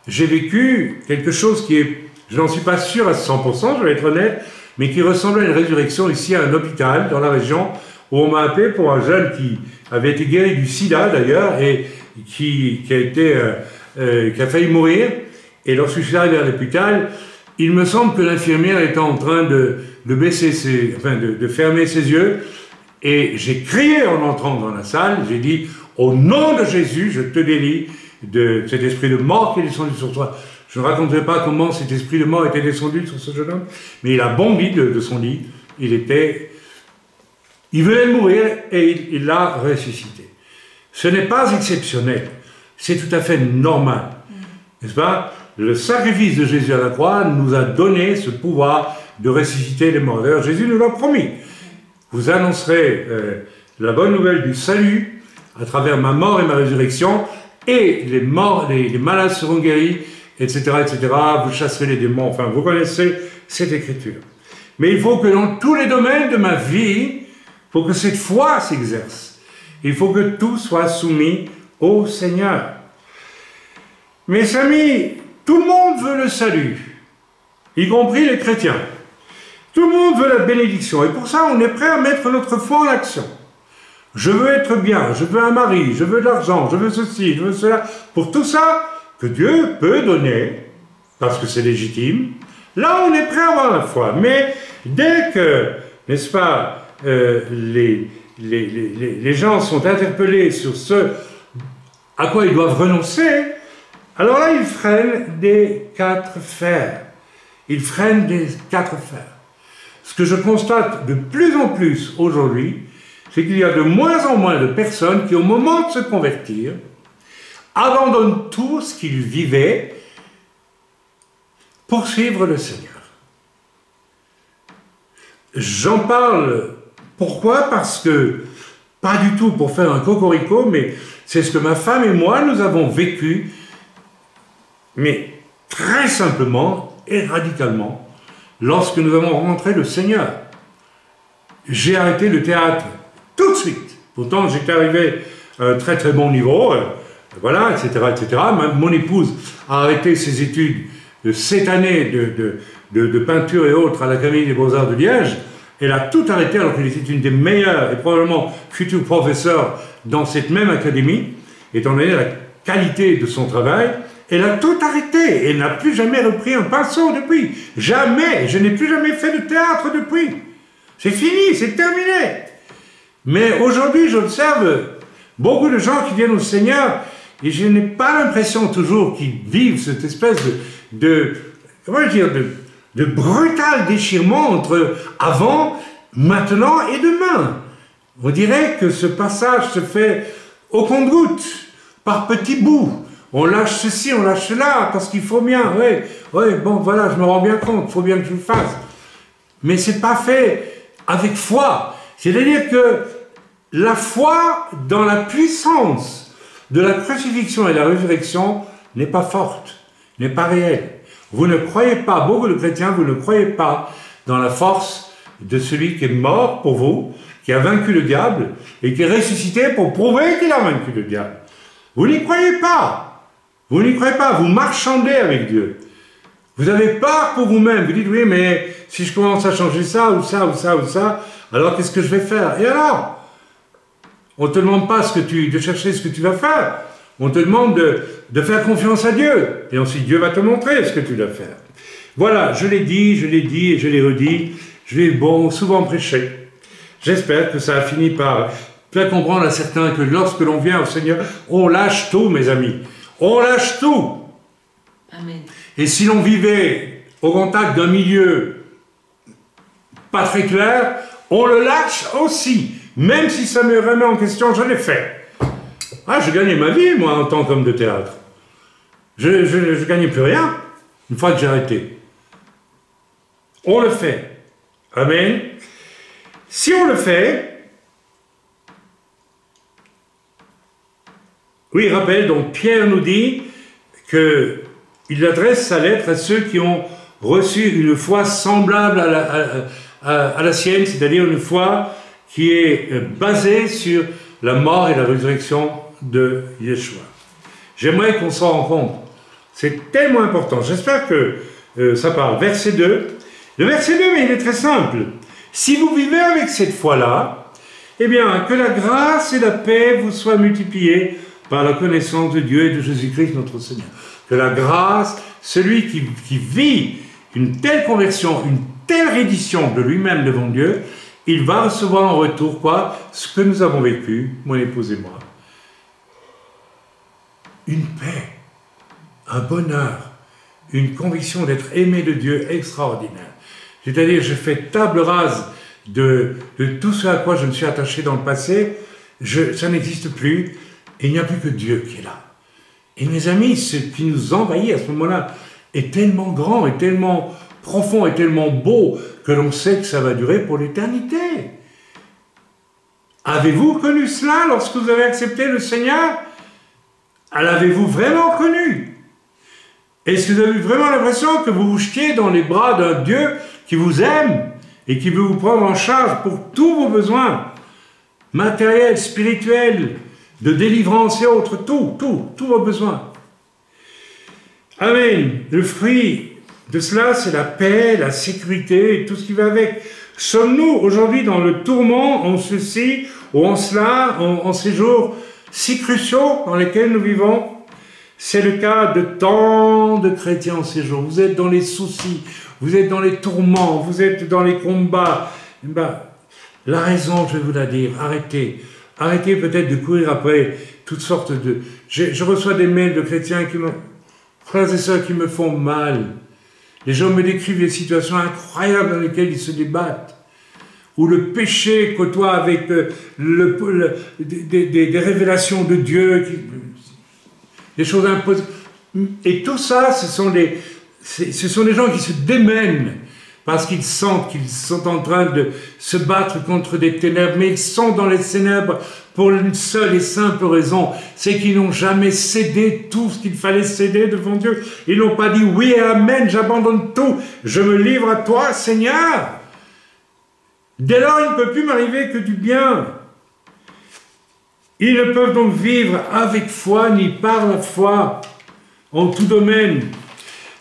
J'ai vécu quelque chose qui est, je n'en suis pas sûr à 100%, je vais être honnête, mais qui ressemble à une résurrection ici à un hôpital dans la région où on m'a appelé pour un jeune qui avait été guéri du sida d'ailleurs et qui a failli mourir. Et lorsque je suis arrivé à l'hôpital, il me semble que l'infirmière était en train de fermer ses yeux. Et j'ai crié en entrant dans la salle, j'ai dit, au nom de Jésus, je te délie de cet esprit de mort qui est descendu sur toi. Je ne raconterai pas comment cet esprit de mort était descendu sur ce jeune homme, mais il a bondi de son lit. Il venait de mourir et il l'a ressuscité. Ce n'est pas exceptionnel, c'est tout à fait normal. N'est-ce pas? Le sacrifice de Jésus à la croix nous a donné ce pouvoir de ressusciter les morts. D'ailleurs, Jésus nous l'a promis. Vous annoncerez la bonne nouvelle du salut à travers ma mort et ma résurrection, et les malades seront guéris, etc., etc. Vous chasserez les démons. Enfin, vous connaissez cette écriture. Mais il faut que dans tous les domaines de ma vie, il faut que cette foi s'exerce. Il faut que tout soit soumis au Seigneur. Mes amis, tout le monde veut le salut, y compris les chrétiens. Tout le monde veut la bénédiction, et pour ça, on est prêt à mettre notre foi en action. Je veux être bien, je veux un mari, je veux de l'argent, je veux ceci, je veux cela. Pour tout ça, que Dieu peut donner, parce que c'est légitime, là, on est prêt à avoir la foi. Mais dès que, n'est-ce pas, les gens sont interpellés sur ce à quoi ils doivent renoncer, alors là, ils freinent des 4 fers. Ils freinent des 4 fers. ce que je constate de plus en plus aujourd'hui, c'est qu'il y a de moins en moins de personnes qui, au moment de se convertir, abandonnent tout ce qu'ils vivaient pour suivre le Seigneur. J'en parle, pourquoi? Parce que, pas du tout pour faire un cocorico, mais c'est ce que ma femme et moi, nous avons vécu, mais très simplement et radicalement, lorsque nous avons rencontré le Seigneur. J'ai arrêté le théâtre tout de suite. Pourtant, j'étais arrivé à un très très bon niveau, voilà, etc., etc. Mon épouse a arrêté ses études de cette année de peinture et autres à l'Académie des Beaux-Arts de Liège. Elle a tout arrêté alors qu'elle était une des meilleures et probablement future professeure dans cette même académie, étant donné la qualité de son travail. Elle a tout arrêté. Elle n'a plus jamais repris un pinceau depuis. Jamais. Je n'ai plus jamais fait de théâtre depuis. C'est fini, c'est terminé. Mais aujourd'hui, j'observe beaucoup de gens qui viennent au Seigneur et je n'ai pas l'impression toujours qu'ils vivent cette espèce comment dire, de brutal déchirement entre avant, maintenant et demain. On dirait que ce passage se fait au compte-gouttes, par petits bouts. On lâche ceci, on lâche cela, parce qu'il faut bien. Oui, bon, voilà, je me rends bien compte, il faut bien que je le fasse. Mais ce n'est pas fait avec foi. C'est-à-dire que la foi dans la puissance de la crucifixion et la résurrection n'est pas forte, n'est pas réelle. Vous ne croyez pas, beaucoup de chrétiens, vous ne croyez pas dans la force de celui qui est mort pour vous, qui a vaincu le diable et qui est ressuscité pour prouver qu'il a vaincu le diable. Vous n'y croyez pas. Vous n'y croyez pas. Vous marchandez avec Dieu. Vous avez peur pour vous-même. Vous dites, oui, mais si je commence à changer ça, ou ça, ou ça, ou ça, alors qu'est-ce que je vais faire? Et alors? On ne te demande pas de chercher ce que tu vas faire. On te demande de faire confiance à Dieu. Et ensuite, Dieu va te montrer ce que tu dois faire. Voilà, je l'ai dit et je l'ai redit. Je l'ai souvent prêché. J'espère que ça a fini par faire comprendre à certains que lorsque l'on vient au Seigneur, on lâche tout, mes amis. On lâche tout. Amen. Et si l'on vivait au contact d'un milieu pas très clair, on le lâche aussi. Même si ça me remet en question, je l'ai fait. Ah, je gagnais ma vie, moi, en tant qu'homme de théâtre. Je gagnais plus rien, une fois que j'ai arrêté. On le fait. Amen. Si on le fait, oui, rappelle, donc Pierre nous dit qu'il adresse sa lettre à ceux qui ont reçu une foi semblable à la sienne, c'est-à-dire une foi qui est basée sur la mort et la résurrection de Yeshua. J'aimerais qu'on s'en rende compte. C'est tellement important. J'espère que ça parle. Verset 2. Le verset 2, mais il est très simple. Si vous vivez avec cette foi-là, eh bien, que la grâce et la paix vous soient multipliées par la connaissance de Dieu et de Jésus-Christ notre Seigneur. Que la grâce, celui qui vit une telle conversion, une telle reddition de lui-même devant Dieu, il va recevoir en retour quoi? Ce que nous avons vécu, mon épouse et moi. Une paix, un bonheur, une conviction d'être aimé de Dieu extraordinaire. C'est-à-dire, je fais table rase de tout ce à quoi je me suis attaché dans le passé, ça n'existe plus, et il n'y a plus que Dieu qui est là. Et mes amis, ce qui nous envahit à ce moment-là est tellement grand, est tellement profond, est tellement beau, que l'on sait que ça va durer pour l'éternité. Avez-vous connu cela lorsque vous avez accepté le Seigneur? L'avez-vous vraiment connu? Est-ce que vous avez vraiment l'impression que vous vous jetiez dans les bras d'un Dieu qui vous aime et qui veut vous prendre en charge pour tous vos besoins matériels, spirituels, de délivrance et autres, tous vos besoins? Amen. Le fruit de cela, c'est la paix, la sécurité et tout ce qui va avec. Sommes-nous aujourd'hui dans le tourment, en ceci ou en cela, en ces jours si cruciaux dans lesquels nous vivons? C'est le cas de tant de chrétiens en ces jours. Vous êtes dans les soucis, vous êtes dans les tourments, vous êtes dans les combats. La raison, je vais vous la dire, arrêtez. Arrêtez peut-être de courir après toutes sortes de... Je reçois des mails de chrétiens frères et sœurs qui me font mal. Les gens me décrivent des situations incroyables dans lesquelles ils se débattent, où le péché côtoie avec des révélations de Dieu, des choses imposées. Et tout ça, ce sont des gens qui se démènent parce qu'ils sentent qu'ils sont en train de se battre contre des ténèbres, mais ils sont dans les ténèbres pour une seule et simple raison, c'est qu'ils n'ont jamais cédé tout ce qu'il fallait céder devant Dieu. Ils n'ont pas dit oui et amen, j'abandonne tout, je me livre à toi, Seigneur. Dès lors, il ne peut plus m'arriver que du bien. Ils ne peuvent donc vivre avec foi ni par la foi en tout domaine.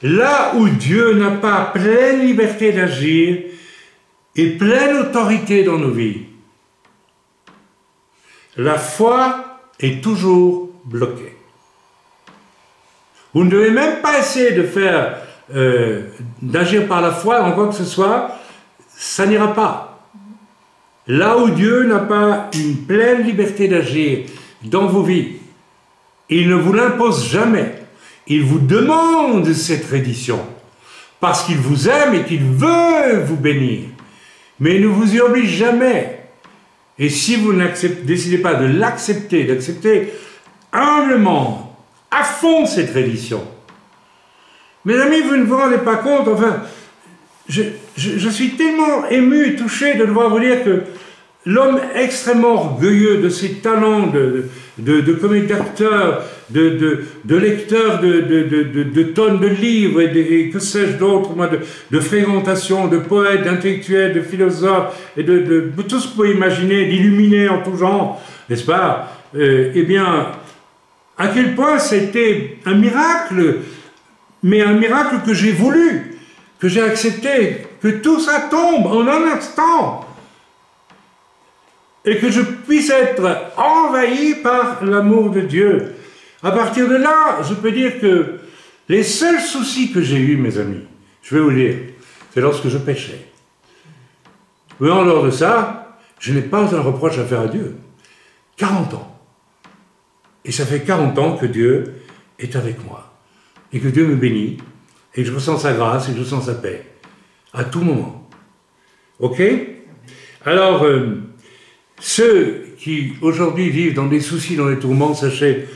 Là où Dieu n'a pas pleine liberté d'agir et pleine autorité dans nos vies, la foi est toujours bloquée. Vous ne devez même pas essayer de faire, d'agir par la foi en quoi que ce soit, ça n'ira pas. Là où Dieu n'a pas une pleine liberté d'agir dans vos vies, il ne vous l'impose jamais. Il vous demande cette reddition parce qu'il vous aime et qu'il veut vous bénir. Mais il ne vous y oblige jamais. Et si vous ne décidez pas de l'accepter, d'accepter humblement, à fond cette reddition, mes amis, vous ne vous rendez pas compte, enfin, je suis tellement ému et touché de devoir vous dire que l'homme extrêmement orgueilleux de ses talents de comédie d'acteur, de lecteur de tonnes de livres et que sais-je d'autre, moi, de fréquentation, de poètes, d'intellectuels, de philosophes, et de tout ce que vous pouvez imaginer, d'illuminés en tout genre, n'est-ce pas? Eh bien, à quel point c'était un miracle, mais un miracle que j'ai voulu, que j'ai accepté, que tout ça tombe en un instant, et que je puisse être envahi par l'amour de Dieu. À partir de là, je peux dire que les seuls soucis que j'ai eus, mes amis, je vais vous dire, c'est lorsque je péchais. Mais en dehors de ça, je n'ai pas un reproche à faire à Dieu. 40 ans. Et ça fait 40 ans que Dieu est avec moi. Et que Dieu me bénit, et que je ressens sa grâce, et que je ressens sa paix. À tout moment. Ok? Alors, ceux qui aujourd'hui vivent dans des soucis, dans des tourments, sachez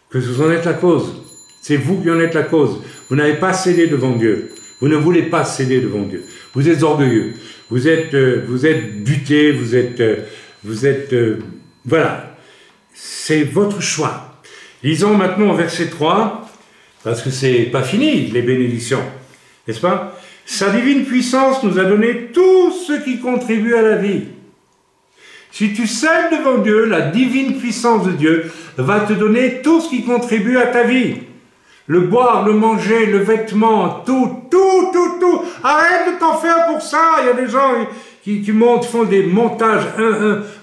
que vous en êtes la cause. C'est vous qui en êtes la cause. Vous n'avez pas cédé devant Dieu. Vous ne voulez pas céder devant Dieu. Vous êtes orgueilleux. Vous êtes buté. Voilà. C'est votre choix. Lisons maintenant au verset 3, parce que c'est pas fini, les bénédictions. N'est-ce pas? Sa divine puissance nous a donné tout ce qui contribue à la vie. Si tu cèdes devant Dieu, la divine puissance de Dieu va te donner tout ce qui contribue à ta vie. Le boire, le manger, le vêtement, tout. Arrête de t'en faire pour ça. Il y a des gens qui font des montages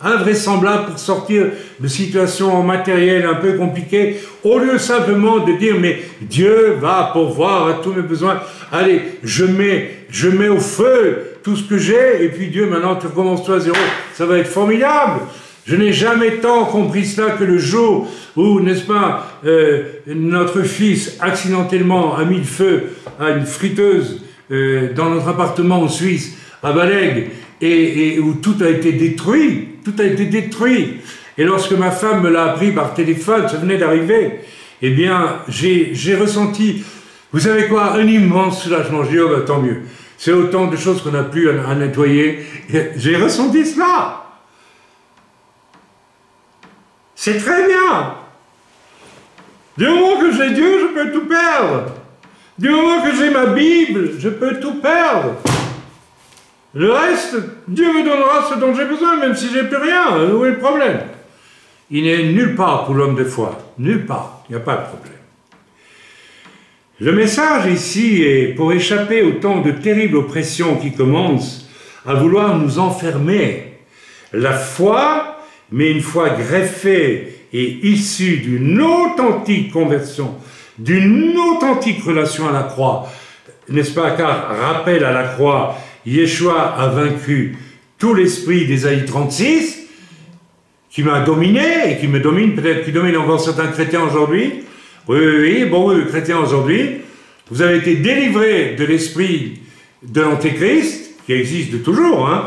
invraisemblables pour sortir de situations matérielles un peu compliquées, au lieu simplement de dire, mais Dieu va pourvoir à tous mes besoins. Allez, je mets au feu tout ce que j'ai, et puis Dieu, maintenant, tu recommences toi à zéro. Ça va être formidable. Je n'ai jamais tant compris cela que le jour où, n'est-ce pas, notre fils, accidentellement, a mis le feu à une friteuse dans notre appartement en Suisse, à Balègue, et où tout a été détruit. Tout a été détruit. Et lorsque ma femme me l'a appris par téléphone, ça venait d'arriver, eh bien, j'ai ressenti, vous savez quoi, un immense soulagement. Je dis, oh, bah, tant mieux. C'est autant de choses qu'on n'a plus à nettoyer. J'ai ressenti cela. C'est très bien. Du moment que j'ai Dieu, je peux tout perdre. Du moment que j'ai ma Bible, je peux tout perdre. Le reste, Dieu me donnera ce dont j'ai besoin, même si j'ai plus rien. Où est le problème? Il n'est nulle part pour l'homme de foi. Nulle part. Il n'y a pas de problème. Le message ici est pour échapper au temps de terribles oppressions qui commencent à vouloir nous enfermer. La foi, mais une foi greffée et issue d'une authentique conversion, d'une authentique relation à la croix, n'est-ce pas? Car, rappel à la croix, Yeshua a vaincu tout l'esprit d'Ésaïe 36, qui m'a dominé et qui me domine, peut-être qui domine encore certains chrétiens aujourd'hui. Oui, chrétiens aujourd'hui, Vous avez été délivré de l'esprit de l'Antéchrist, qui existe de toujours, hein,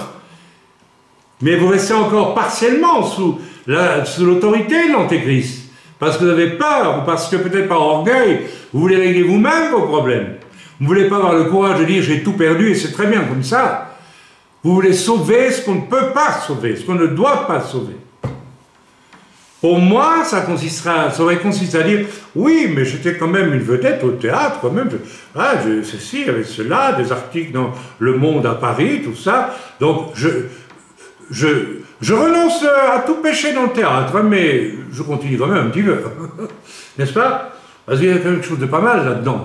mais vous restez encore partiellement sous l'autorité de l'Antéchrist, parce que vous avez peur, ou parce que peut-être par orgueil, vous voulez régler vous-même vos problèmes. Vous ne voulez pas avoir le courage de dire j'ai tout perdu et c'est très bien comme ça. Vous voulez sauver ce qu'on ne peut pas sauver, ce qu'on ne doit pas sauver. Pour moi, ça aurait consisté à dire oui, mais j'étais quand même une vedette au théâtre, quand même. Ceci, avec cela, des articles dans Le Monde à Paris, tout ça. Donc, je renonce à tout péché dans le théâtre, mais je continue quand même un petit peu. N'est-ce pas? Parce qu'il y a quelque chose de pas mal là-dedans.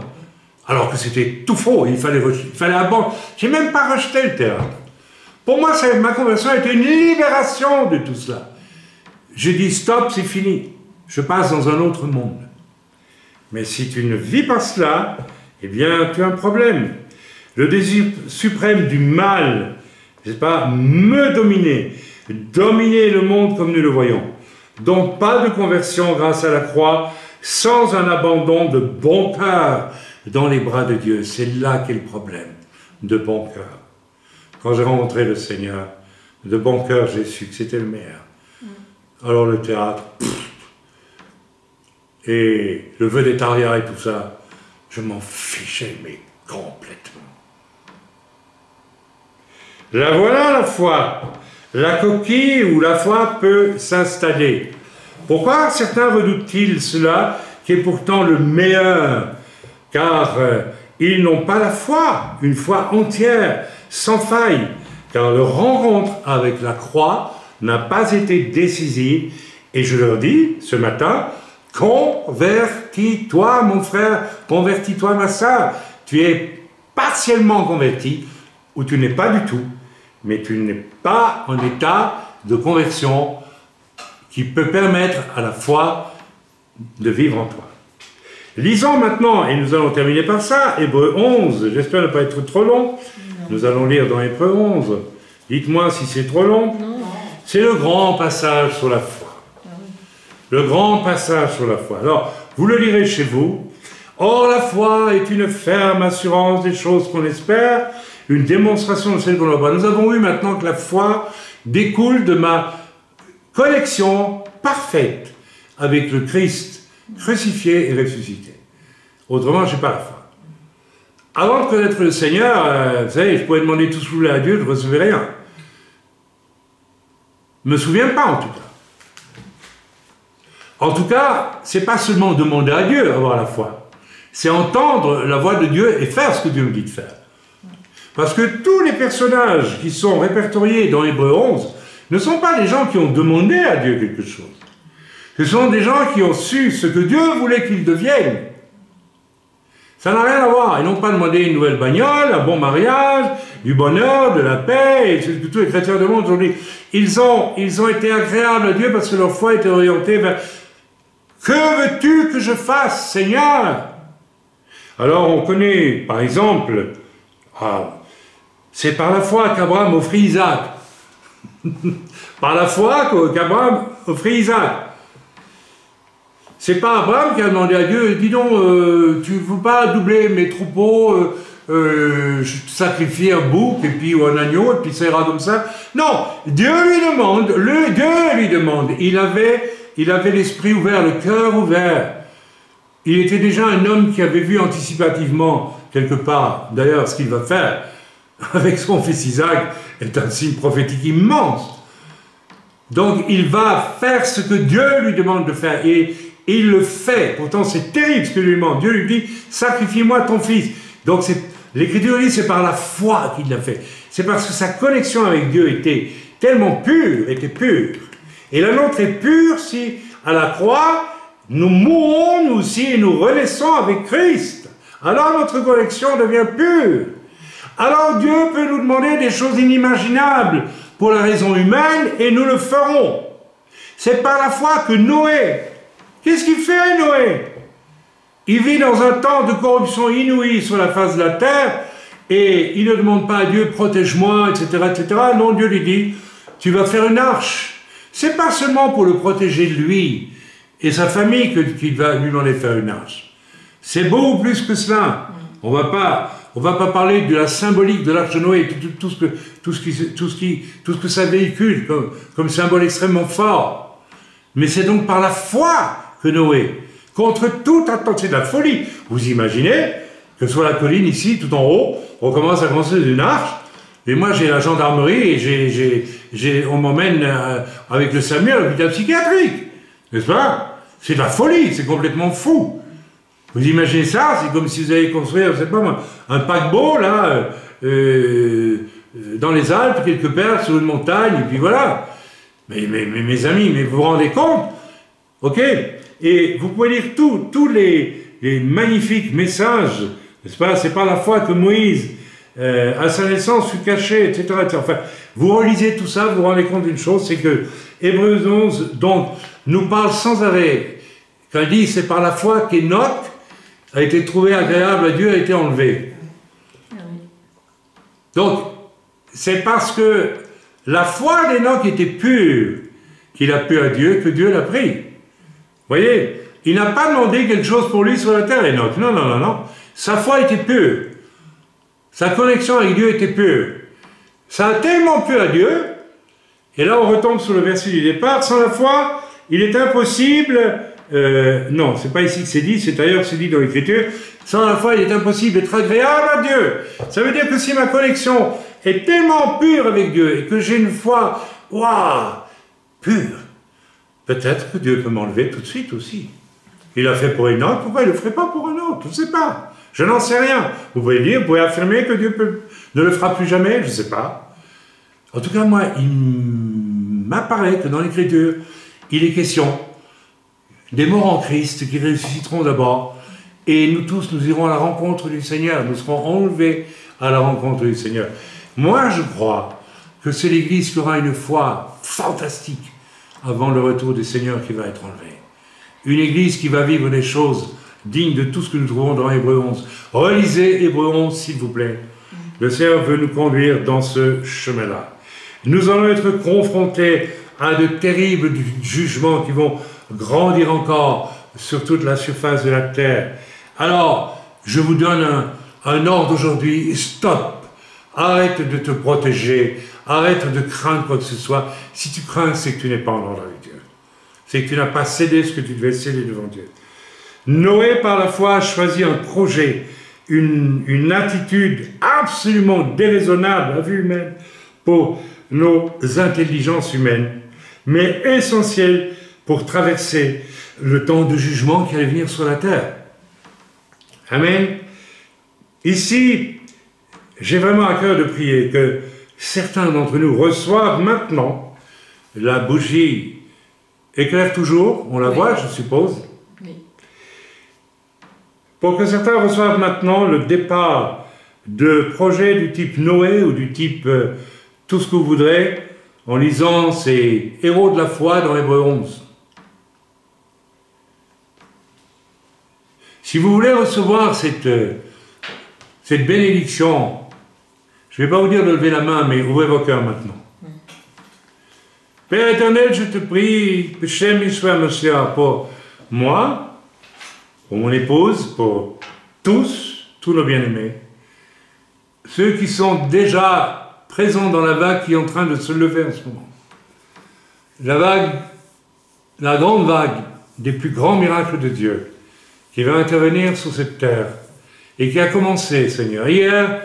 Alors que c'était tout faux, il fallait abandonner. J'ai même pas rejeté le théâtre. Pour moi, ma conversion a été une libération de tout cela. J'ai dit stop, c'est fini. Je passe dans un autre monde. Mais si tu ne vis pas cela, eh bien, tu as un problème. Le désir suprême du mal, c'est pas me dominer le monde comme nous le voyons. Donc, pas de conversion grâce à la croix, sans un abandon de bon cœur dans les bras de Dieu. C'est là qu'est le problème, de bon cœur. Quand j'ai rencontré le Seigneur, de bon cœur, j'ai su que c'était le meilleur. Alors le théâtre, et le vedettariat et tout ça, je m'en fichais, mais complètement. Là voilà la foi. La coquille où la foi peut s'installer. Pourquoi certains redoutent-ils cela, qui est pourtant le meilleur? Car ils n'ont pas la foi, une foi entière, sans faille, car leur rencontre avec la croix n'a pas été décisive, et je leur dis ce matin, convertis-toi mon frère, convertis-toi ma sœur, tu es partiellement converti, ou tu n'es pas du tout, mais tu n'es pas en état de conversion qui peut permettre à la foi de vivre en toi. Lisons maintenant, et nous allons terminer par ça, Hébreux 11, j'espère ne pas être trop long, non. Nous allons lire dans Hébreux 11, dites-moi si c'est trop long. Non. C'est le grand passage sur la foi. Ah oui. Le grand passage sur la foi. Alors, vous le lirez chez vous. Or, la foi est une ferme assurance des choses qu'on espère, une démonstration de celles qu'on n'a pas. Nous avons vu maintenant que la foi découle de ma connexion parfaite avec le Christ crucifié et ressuscité. Autrement, je n'ai pas la foi. Avant de connaître le Seigneur, vous savez, je pouvais demander tout ce que je voulais à Dieu, je ne recevais rien. Je ne me souviens pas, en tout cas. En tout cas, ce n'est pas seulement demander à Dieu avoir la foi. C'est entendre la voix de Dieu et faire ce que Dieu me dit de faire. Parce que tous les personnages qui sont répertoriés dans Hébreux 11 ne sont pas des gens qui ont demandé à Dieu quelque chose. Ce sont des gens qui ont su ce que Dieu voulait qu'ils deviennent. Ça n'a rien à voir. Ils n'ont pas demandé une nouvelle bagnole, un bon mariage, du bonheur, de la paix, et c'est ce que tous les chrétiens demandent aujourd'hui. Ils ont été agréables à Dieu parce que leur foi était orientée vers « Que veux-tu que je fasse, Seigneur ?» Alors on connaît, par exemple, c'est par la foi qu'Abraham offrit Isaac. Par la foi qu'Abraham offrit Isaac. C'est pas Abraham qui a demandé à Dieu, dis donc, tu ne veux pas doubler mes troupeaux, je te sacrifie un bouc et puis ou un agneau et puis ça ira comme ça. Non, Dieu lui demande, il avait l'esprit ouvert, le cœur ouvert. Il était déjà un homme qui avait vu anticipativement quelque part, d'ailleurs ce qu'il va faire avec son fils Isaac est un signe prophétique immense. Donc il va faire ce que Dieu lui demande de faire et il le fait. Pourtant c'est terrible ce que lui demande. Dieu lui dit sacrifie-moi ton fils. Donc l'Écriture dit c'est par la foi qu'il l'a fait. C'est parce que sa connexion avec Dieu était tellement pure, Et la nôtre est pure si à la croix nous mourons nous aussi et nous renaissons avec Christ. Alors notre connexion devient pure. Alors Dieu peut nous demander des choses inimaginables pour la raison humaine et nous le ferons. C'est par la foi que Noé, qu'est-ce qu'il fait Noé? Il vit dans un temps de corruption inouïe sur la face de la terre et il ne demande pas à Dieu protège-moi, etc., etc. Non, Dieu lui dit tu vas faire une arche. C'est pas seulement pour le protéger de lui et sa famille qu'il va lui demander de faire une arche. C'est beaucoup plus que cela. On va pas parler de la symbolique de l'arche de Noé, tout ce que ça véhicule comme symbole extrêmement fort. Mais c'est donc par la foi que Noé, contre toute attente, c'est de la folie. Vous imaginez que sur la colline ici, tout en haut, on commence à construire une arche, et moi j'ai la gendarmerie et on m'emmène avec le SAMU à l'hôpital psychiatrique. N'est-ce pas? C'est de la folie, c'est complètement fou. Vous imaginez ça? C'est comme si vous alliez construire, je sais pas moi, un paquebot, là, dans les Alpes, quelque part, sur une montagne, et puis voilà. Mais mes amis, mais vous vous rendez compte? Ok? Et vous pouvez lire tous les magnifiques messages, n'est-ce pas? C'est par la foi que Moïse, à sa naissance, fut caché, etc., etc. Enfin, vous relisez tout ça, vous vous rendez compte d'une chose, c'est que Hébreux 11, donc, nous parle sans arrêt, quand il dit c'est par la foi qu'Enoch a été trouvé agréable à Dieu, a été enlevé. Donc, c'est parce que la foi d'Enoch était pure qu'il a plu à Dieu que Dieu l'a pris. Vous voyez, il n'a pas demandé quelque chose pour lui sur la terre, Enoch. Non, non, non, non. Sa foi était pure. Sa connexion avec Dieu était pure. Ça a tellement plu à Dieu, et là on retombe sur le verset du départ, sans la foi, il est impossible, non, c'est pas ici que c'est dit, c'est ailleurs que c'est dit dans l'Écriture, sans la foi, il est impossible d'être agréable à Dieu. Ça veut dire que si ma connexion est tellement pure avec Dieu, et que j'ai une foi, waouh, pure, peut-être que Dieu peut m'enlever tout de suite aussi. Il l'a fait pour Enoch, pourquoi il ne le ferait pas pour un autre? Je ne sais pas. Je n'en sais rien. Vous pouvez dire, vous pouvez affirmer que Dieu ne le fera plus jamais, je ne sais pas. En tout cas, moi, il m'apparaît que dans l'Écriture, il est question des morts en Christ qui ressusciteront d'abord, et nous tous, nous irons à la rencontre du Seigneur, nous serons enlevés à la rencontre du Seigneur. Moi, je crois que c'est l'Église qui aura une foi fantastique avant le retour du Seigneur qui va être enlevé. Une Église qui va vivre des choses dignes de tout ce que nous trouvons dans Hébreux 11. Relisez Hébreux 11, s'il vous plaît. Le Seigneur veut nous conduire dans ce chemin-là. Nous allons être confrontés à de terribles jugements qui vont grandir encore sur toute la surface de la terre. Alors, je vous donne un ordre aujourd'hui. Stop! Arrête de te protéger. Arrête de craindre quoi que ce soit. Si tu crains, c'est que tu n'es pas en ordre avec Dieu. C'est que tu n'as pas cédé ce que tu devais céder devant Dieu. Noé, par la foi, a choisi un projet, une attitude absolument déraisonnable à vue humaine pour nos intelligences humaines, mais essentielle pour traverser le temps de jugement qui allait venir sur la terre. Amen. Ici, j'ai vraiment à cœur de prier que certains d'entre nous reçoivent maintenant la bougie éclaire toujours, on la voit, je suppose. Oui. Pour que certains reçoivent maintenant le départ de projets du type Noé ou du type tout ce que vous voudrez, en lisant ces héros de la foi dans Hébreux 11. Si vous voulez recevoir cette bénédiction, je ne vais pas vous dire de lever la main, mais ouvrez vos cœurs maintenant. Père éternel, je te prie, Shem Yisraël Mashiach, pour moi, pour mon épouse, pour tous nos bien-aimés, ceux qui sont déjà présents dans la vague qui est en train de se lever en ce moment. La grande vague des plus grands miracles de Dieu qui va intervenir sur cette terre et qui a commencé, Seigneur. Hier,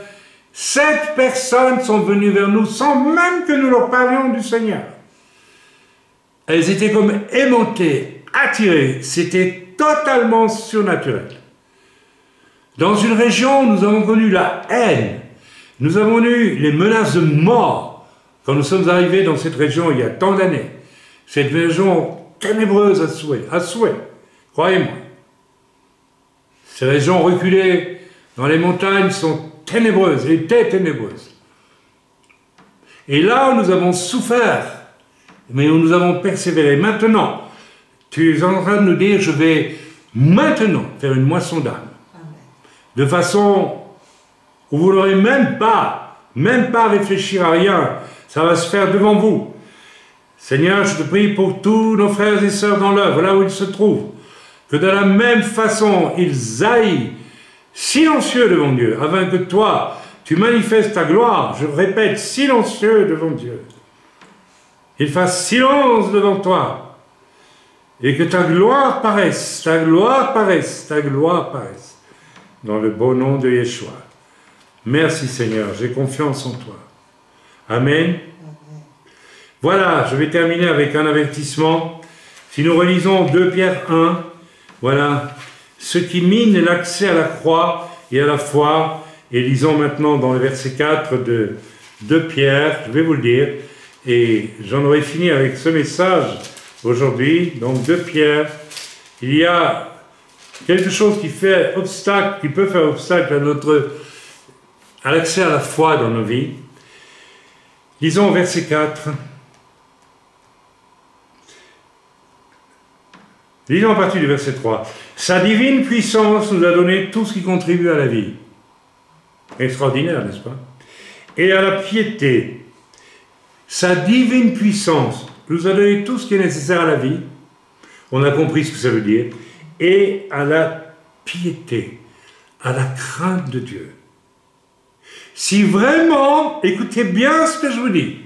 7 personnes sont venues vers nous sans même que nous leur parlions du Seigneur. Elles étaient comme aimantées, attirées. C'était totalement surnaturel. Dans une région où nous avons connu la haine, nous avons eu les menaces de mort quand nous sommes arrivés dans cette région il y a tant d'années. Cette région ténébreuse à souhait, croyez-moi. Ces régions reculées dans les montagnes sont ténébreuses, étaient ténébreuses. Et là où nous avons souffert, mais où nous avons persévéré. Maintenant, tu es en train de nous dire, je vais maintenant faire une moisson d'âme. De façon où vous n'aurez même pas réfléchir à rien. Ça va se faire devant vous. Seigneur, je te prie pour tous nos frères et sœurs dans l'œuvre, là où ils se trouvent, que de la même façon, ils aillent silencieux devant Dieu, afin que toi, tu manifestes ta gloire, je répète, silencieux devant Dieu. Il fasse silence devant toi, et que ta gloire paraisse, ta gloire paraisse, ta gloire paraisse, dans le beau nom de Yeshua. Merci Seigneur, j'ai confiance en toi. Amen. Voilà, je vais terminer avec un avertissement. Si nous relisons 2 Pierre 1, voilà, ce qui mine l'accès à la croix et à la foi, et lisons maintenant dans le verset 4 de 2 Pierre, je vais vous le dire, et j'en aurai fini avec ce message aujourd'hui. Donc 2 Pierre, il y a quelque chose qui fait obstacle, qui peut faire obstacle à l'accès à la foi dans nos vies. Lisons au verset 4. Lisons à partir du verset 3. Sa divine puissance nous a donné tout ce qui contribue à la vie. Extraordinaire, n'est-ce pas? Et à la piété. Sa divine puissance nous a donné tout ce qui est nécessaire à la vie. On a compris ce que ça veut dire. Et à la piété, à la crainte de Dieu. Si vraiment, écoutez bien ce que je vous dis,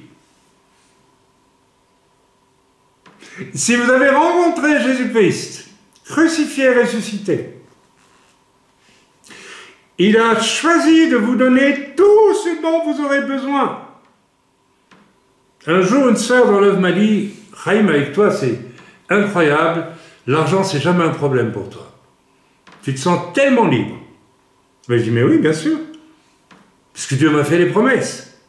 si vous avez rencontré Jésus-Christ, crucifié et ressuscité, il a choisi de vous donner tout ce dont vous aurez besoin. Un jour, une sœur dans l'œuvre m'a dit, Chaim, avec toi, c'est incroyable, l'argent, c'est jamais un problème pour toi. Tu te sens tellement libre. Mais je dis, mais oui, bien sûr, parce que Dieu m'a fait des promesses.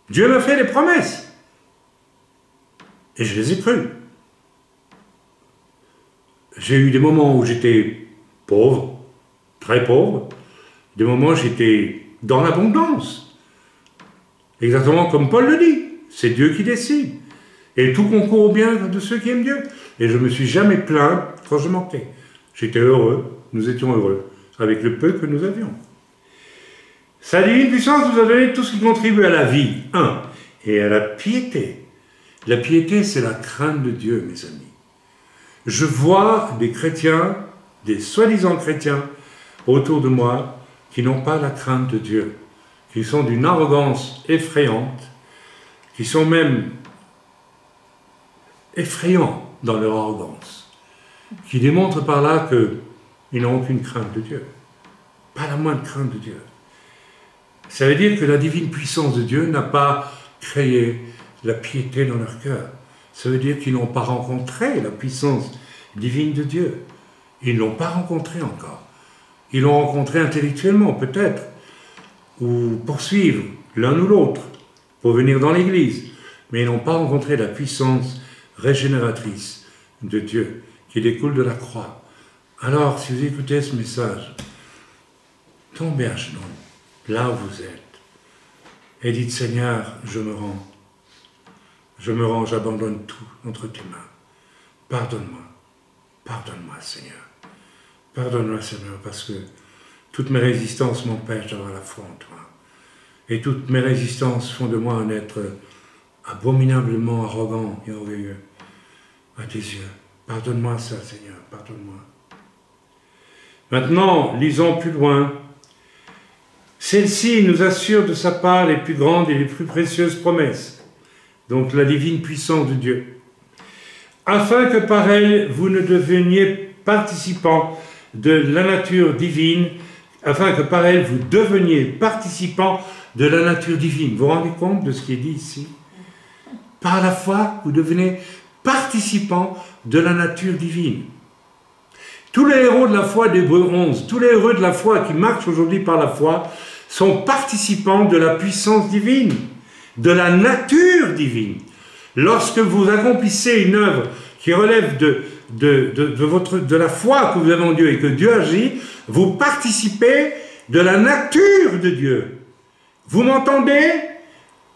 Dieu m'a fait des promesses. Et je les ai crues. J'ai eu des moments où j'étais pauvre, très pauvre, des moments où j'étais dans l'abondance. Exactement comme Paul le dit, c'est Dieu qui décide. Et tout concourt au bien de ceux qui aiment Dieu. Et je ne me suis jamais plaint quand je manquais. J'étais heureux, nous étions heureux, avec le peu que nous avions. Sa divine puissance nous a donné tout ce qui contribue à la vie, et à la piété. La piété, c'est la crainte de Dieu, mes amis. Je vois des chrétiens, des soi-disant chrétiens, autour de moi, qui n'ont pas la crainte de Dieu, qui sont d'une arrogance effrayante, qui sont même effrayants dans leur arrogance, qui démontrent par là qu'ils n'ont aucune crainte de Dieu. Pas la moindre crainte de Dieu. Ça veut dire que la divine puissance de Dieu n'a pas créé la piété dans leur cœur. Ça veut dire qu'ils n'ont pas rencontré la puissance divine de Dieu. Ils ne l'ont pas rencontré encore. Ils l'ont rencontré intellectuellement, peut-être, ou pour suivre l'un ou l'autre, pour venir dans l'Église. Mais ils n'ont pas rencontré la puissance régénératrice de Dieu, qui découle de la croix. Alors, si vous écoutez ce message, tombez à genoux, là où vous êtes, et dites, Seigneur, je me rends, j'abandonne tout entre tes mains. Pardonne-moi, Seigneur. Pardonne-moi, Seigneur, parce que toutes mes résistances m'empêchent d'avoir la foi en toi. Et toutes mes résistances font de moi un être abominablement arrogant et orgueilleux à tes yeux. Pardonne-moi ça, Seigneur, pardonne-moi. Maintenant, lisons plus loin. Celle-ci nous assure de sa part les plus grandes et les plus précieuses promesses. Donc la divine puissance de Dieu, afin que par elle, vous ne deveniez participants de la nature divine, afin que par elle, vous deveniez participants de la nature divine. Vous vous rendez compte de ce qui est dit ici? Par la foi, vous devenez participants de la nature divine. Tous les héros de la foi d'Hébreux 11, tous les héros de la foi qui marchent aujourd'hui par la foi, sont participants de la puissance divine, de la nature divine. Lorsque vous accomplissez une œuvre qui relève de la foi que vous avez en Dieu et que Dieu agit, vous participez de la nature de Dieu. Vous m'entendez?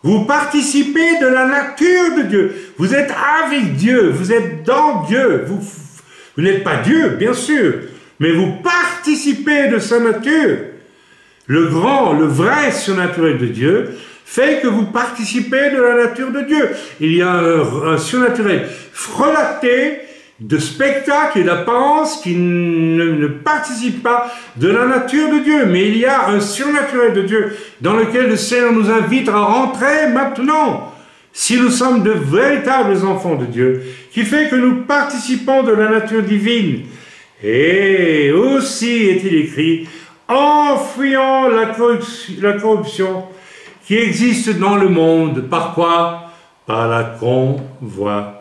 Vous participez de la nature de Dieu. Vous êtes avec Dieu, vous êtes dans Dieu. Vous n'êtes pas Dieu, bien sûr, mais vous participez de sa nature. Le grand, le vrai surnaturel de Dieu fait que vous participez de la nature de Dieu. Il y a un surnaturel relaté de spectacle et d'apparence qui ne participent pas de la nature de Dieu. Mais il y a un surnaturel de Dieu dans lequel le Seigneur nous invite à rentrer maintenant, si nous sommes de véritables enfants de Dieu, qui fait que nous participons de la nature divine. Et aussi est-il écrit, en fuyant la corruption qui existe dans le monde. Par quoi? Par la convoitise.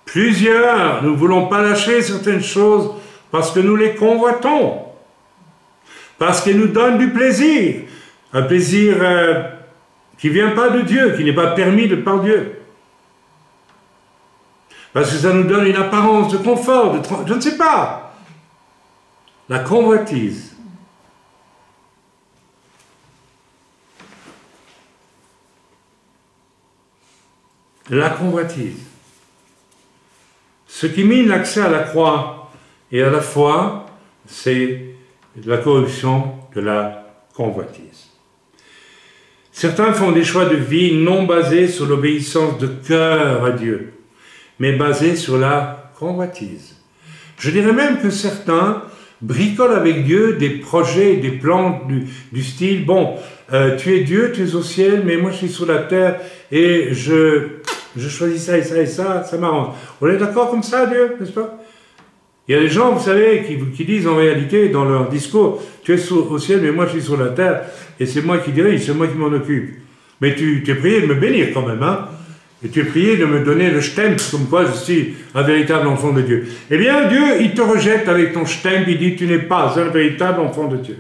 Plusieurs ne voulons pas lâcher certaines choses parce que nous les convoitons, parce qu'elles nous donnent du plaisir, un plaisir qui ne vient pas de Dieu, qui n'est pas permis par Dieu. Parce que ça nous donne une apparence de confort, je ne sais pas. La convoitise. La convoitise. Ce qui mine l'accès à la croix et à la foi, c'est la corruption de la convoitise. Certains font des choix de vie non basés sur l'obéissance de cœur à Dieu, mais basés sur la convoitise. Je dirais même que certains bricolent avec Dieu des projets et des plans du style, bon, tu es Dieu, tu es au ciel, mais moi je suis sur la terre et je choisis ça et ça et ça m'arrange. On est d'accord comme ça, Dieu, n'est-ce pas? Il y a des gens, vous savez, qui disent en réalité dans leur discours, tu es au ciel, mais moi je suis sur la terre, et c'est moi qui dirige, c'est moi qui m'en occupe. Mais tu es prié de me bénir quand même, hein? Et tu es prié de me donner le shtempel, comme quoi je suis un véritable enfant de Dieu. Eh bien, Dieu, il te rejette avec ton shtempel, il dit, tu n'es pas un véritable enfant de Dieu.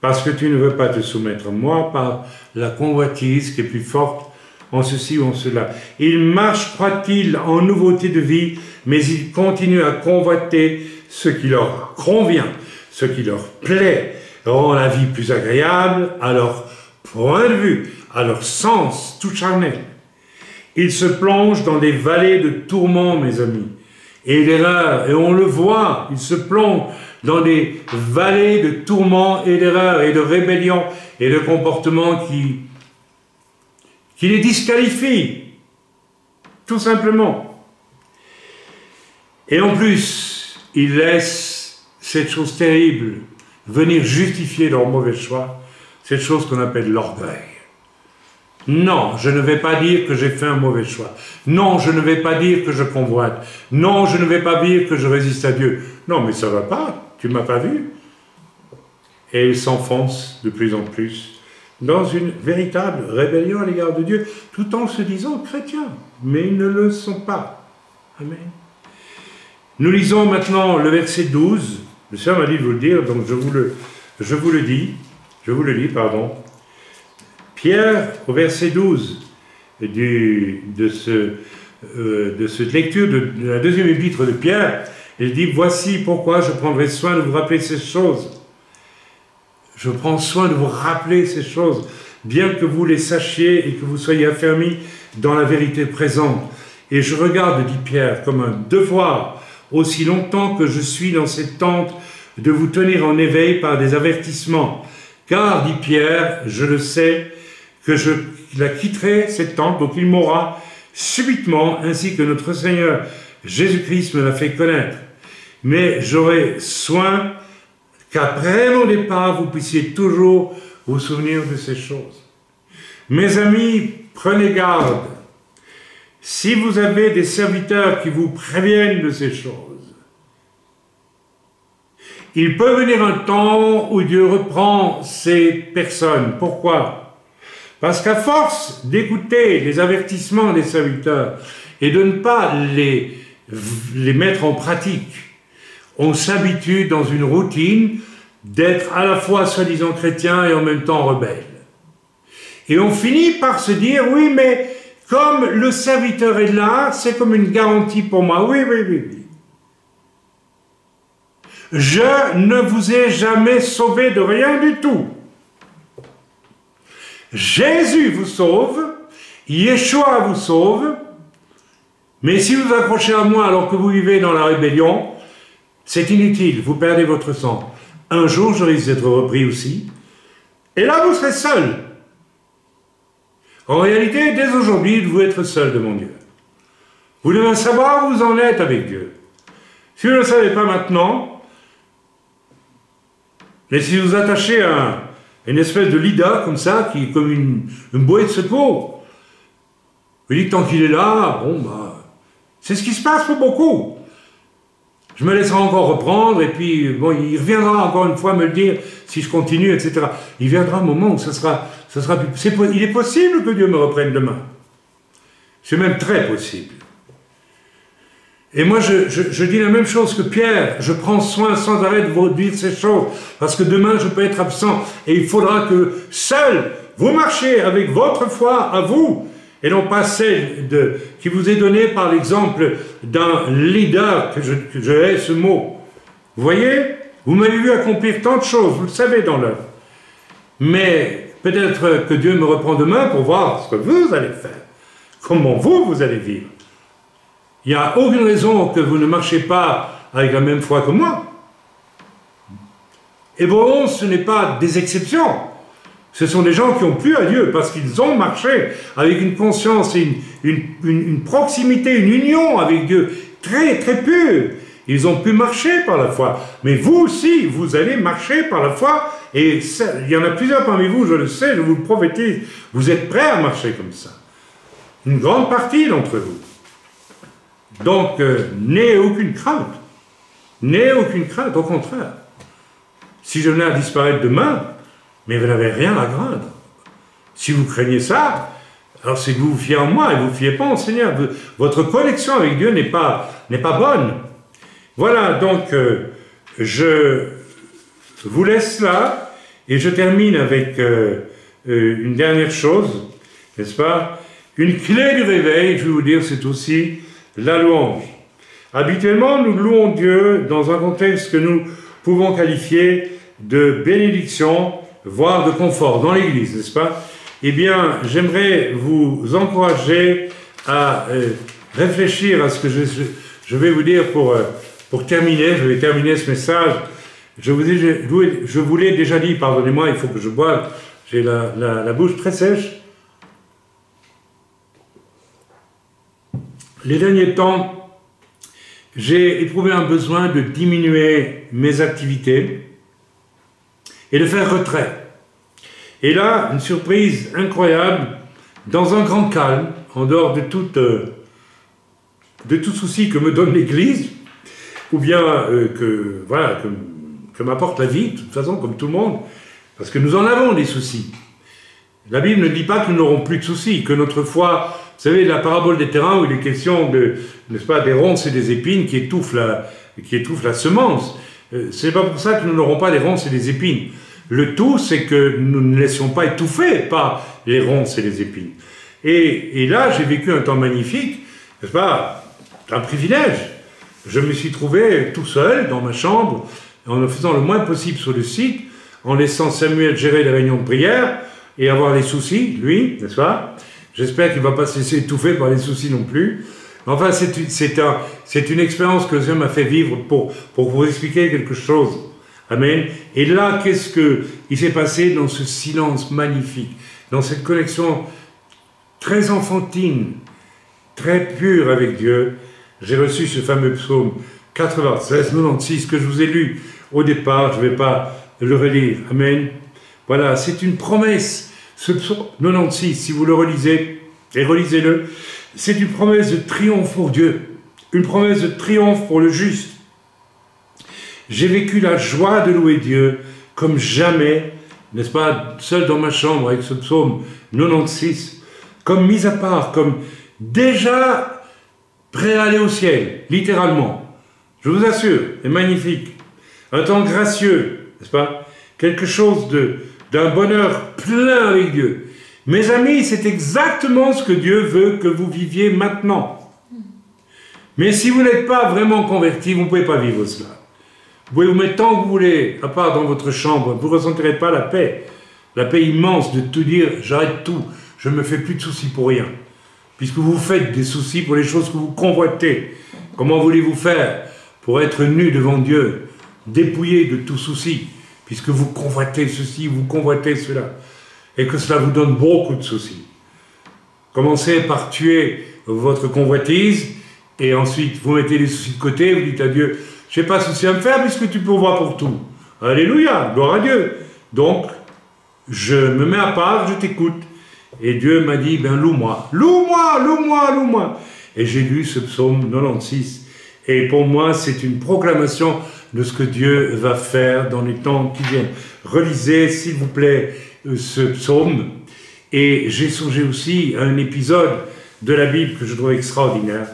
Parce que tu ne veux pas te soumettre à moi par la convoitise qui est plus forte en ceci ou en cela. Ils marchent, croit-il, en nouveauté de vie, mais ils continuent à convoiter ce qui leur convient, ce qui leur plaît, rend la vie plus agréable à leur point de vue, à leur sens tout charnel. Ils se plongent dans des vallées de tourments, mes amis, et d'erreurs, et on le voit, ils se plongent dans des vallées de tourments et d'erreurs, et de rébellion, et de comportements qui les disqualifient, tout simplement. Et en plus, ils laissent cette chose terrible venir justifier leur mauvais choix, cette chose qu'on appelle l'orgueil. Non, je ne vais pas dire que j'ai fait un mauvais choix. Non, je ne vais pas dire que je convoite. Non, je ne vais pas dire que je résiste à Dieu. Non, mais ça ne va pas, tu ne m'as pas vu. Et ils s'enfoncent de plus en plus dans une véritable rébellion à l'égard de Dieu, tout en se disant chrétiens, mais ils ne le sont pas. Amen. Nous lisons maintenant le verset 12. Le Seigneur m'a dit de vous le dire, donc je vous le lis, pardon. Pierre, au verset 12 de cette lecture de la deuxième épître de Pierre, il dit, voici pourquoi je prendrai soin de vous rappeler ces choses. Je prends soin de vous rappeler ces choses, bien que vous les sachiez et que vous soyez affermis dans la vérité présente. Et je regarde, dit Pierre, comme un devoir, aussi longtemps que je suis dans cette tente, de vous tenir en éveil par des avertissements. Car, dit Pierre, je le sais, que je la quitterai, cette tente, donc il mourra subitement, ainsi que notre Seigneur Jésus-Christ me l'a fait connaître. Mais j'aurai soin qu'après mon départ, vous puissiez toujours vous souvenir de ces choses. Mes amis, prenez garde. Si vous avez des serviteurs qui vous préviennent de ces choses, il peut venir un temps où Dieu reprend ces personnes. Pourquoi? Parce qu'à force d'écouter les avertissements des serviteurs et de ne pas les mettre en pratique, on s'habitue dans une routine d'être à la fois soi-disant chrétien et en même temps rebelle. Et on finit par se dire, oui, mais comme le serviteur est là, c'est comme une garantie pour moi. Oui. Je ne vous ai jamais sauvé de rien du tout. Jésus vous sauve, Yeshua vous sauve, mais si vous vous accrochez à moi alors que vous vivez dans la rébellion, c'est inutile, vous perdez votre sang. Un jour, je risque d'être repris aussi, et là, vous serez seul. En réalité, dès aujourd'hui, vous devez être seul devant Dieu. Vous devez savoir où vous en êtes avec Dieu. Si vous ne le savez pas maintenant, mais si vous attachez à une espèce de leader comme ça, qui est comme une bouée de secours, vous dites tant qu'il est là, bon bah, c'est ce qui se passe pour beaucoup. Je me laisserai encore reprendre, et puis bon, il reviendra encore une fois me le dire si je continue, etc. Il viendra un moment où il est possible que Dieu me reprenne demain. C'est même très possible. Et moi, je dis la même chose que Pierre. Je prends soin sans arrêt de vous dire ces choses, parce que demain, je peux être absent, et il faudra que seul, vous marchiez avec votre foi à vous, et non pas celle qui vous est donnée par l'exemple d'un leader, que je hais ce mot. Vous voyez? Vous m'avez vu accomplir tant de choses, vous le savez dans l'œuvre. Mais peut-être que Dieu me reprend demain pour voir ce que vous allez faire, comment vous allez vivre. Il n'y a aucune raison que vous ne marchiez pas avec la même foi que moi. Hébreux 11, ce n'est pas des exceptions. Ce sont des gens qui ont plu à Dieu parce qu'ils ont marché avec une conscience et une proximité, une union avec Dieu très très pure. Ils ont pu marcher par la foi. Mais vous aussi, vous allez marcher par la foi. Et ça, il y en a plusieurs parmi vous, je le sais, je vous le prophétise. Vous êtes prêts à marcher comme ça. Une grande partie d'entre vous. Donc, n'ayez aucune crainte. N'ayez aucune crainte, au contraire. Si je venais à disparaître demain, mais vous n'avez rien à craindre. Si vous craignez ça, alors c'est que vous vous fiez en moi et vous ne vous fiez pas en Seigneur. Votre connexion avec Dieu n'est pas bonne. Voilà, donc, je vous laisse là et je termine avec une dernière chose, n'est-ce pas? Une clé du réveil, je vais vous dire, c'est aussi la louange. Habituellement, nous louons Dieu dans un contexte que nous pouvons qualifier de bénédiction, voire de confort dans l'Église, n'est-ce pas? Eh bien, j'aimerais vous encourager à réfléchir à ce que je vais vous dire pour terminer. Je vais terminer ce message. Je vous l'ai déjà dit, pardonnez-moi, il faut que je boive. J'ai la bouche très sèche. Les derniers temps, j'ai éprouvé un besoin de diminuer mes activités et de faire retrait. Et là, une surprise incroyable, dans un grand calme, en dehors de tout souci que me donne l'Église, ou bien que m'apporte la vie, de toute façon, comme tout le monde, parce que nous en avons des soucis. La Bible ne dit pas que nous n'aurons plus de soucis, que notre foi... Vous savez, la parabole des terrains où il est question n'est-ce pas, des ronces et des épines qui étouffent la semence. Ce n'est pas pour ça que nous n'aurons pas des ronces et des épines. Le tout, c'est que nous ne laissions pas étouffer par les ronces et les épines. Et là, j'ai vécu un temps magnifique, n'est-ce pas, un privilège. Je me suis trouvé tout seul dans ma chambre, en faisant le moins possible sur le site, en laissant Samuel gérer les réunions de prière et avoir les soucis, lui, n'est-ce pas? J'espère qu'il ne va pas se laisser étouffer par les soucis non plus. Enfin, c'est une expérience que Dieu m'a fait vivre pour vous expliquer quelque chose. Amen. Et là, qu'est-ce qu'il s'est passé dans ce silence magnifique, dans cette connexion très enfantine, très pure avec Dieu? J'ai reçu ce fameux psaume 96, 96 que je vous ai lu au départ. Je ne vais pas le relire. Amen. Voilà, c'est une promesse. Ce psaume 96, si vous le relisez, et relisez-le, c'est une promesse de triomphe pour Dieu, une promesse de triomphe pour le juste. J'ai vécu la joie de louer Dieu comme jamais, n'est-ce pas, seul dans ma chambre avec ce psaume 96, comme mis à part, comme déjà prêt à aller au ciel, littéralement. Je vous assure, c'est magnifique. Un temps gracieux, n'est-ce pas, quelque chose d'un bonheur plein avec Dieu. Mes amis, c'est exactement ce que Dieu veut que vous viviez maintenant. Mais si vous n'êtes pas vraiment converti, vous ne pouvez pas vivre cela. Vous pouvez vous mettre tant que vous voulez, à part dans votre chambre, vous ne ressentirez pas la paix immense de tout dire, j'arrête tout, je ne me fais plus de soucis pour rien. Puisque vous faites des soucis pour les choses que vous convoitez. Comment voulez-vous faire pour être nu devant Dieu, dépouillé de tout souci, puisque vous convoitez ceci, vous convoitez cela, et que cela vous donne beaucoup de soucis. Commencez par tuer votre convoitise, et ensuite vous mettez les soucis de côté, vous dites à Dieu, je n'ai pas de souci à me faire puisque tu pourvois pour tout. Alléluia, gloire à Dieu. Donc, je me mets à part, je t'écoute. Et Dieu m'a dit, ben loue-moi, loue-moi, loue-moi, loue-moi. Et j'ai lu ce psaume 96. Et pour moi, c'est une proclamation de ce que Dieu va faire dans les temps qui viennent. Relisez, s'il vous plaît, ce psaume. Et j'ai songé aussi à un épisode de la Bible que je trouve extraordinaire,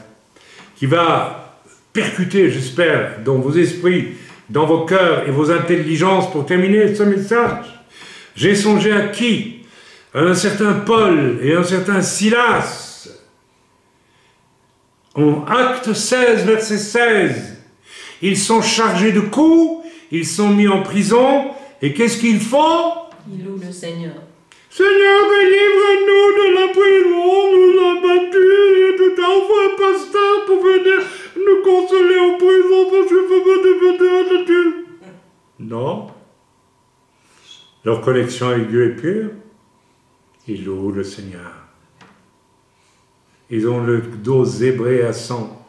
qui va percuter, j'espère, dans vos esprits, dans vos cœurs et vos intelligences pour terminer ce message. J'ai songé à qui? À un certain Paul et un certain Silas. En Acte 16, verset 16, ils sont chargés de coups, ils sont mis en prison, et qu'est-ce qu'ils font? Ils louent le Seigneur. Seigneur, délivre-nous de la prison, nous a battus, et tout envoie un pasteur pour venir nous consoler en prison parce que je veux devenir de Dieu. Non. Leur connexion avec Dieu est pure. Ils louent le Seigneur. Ils ont le dos zébré à sang.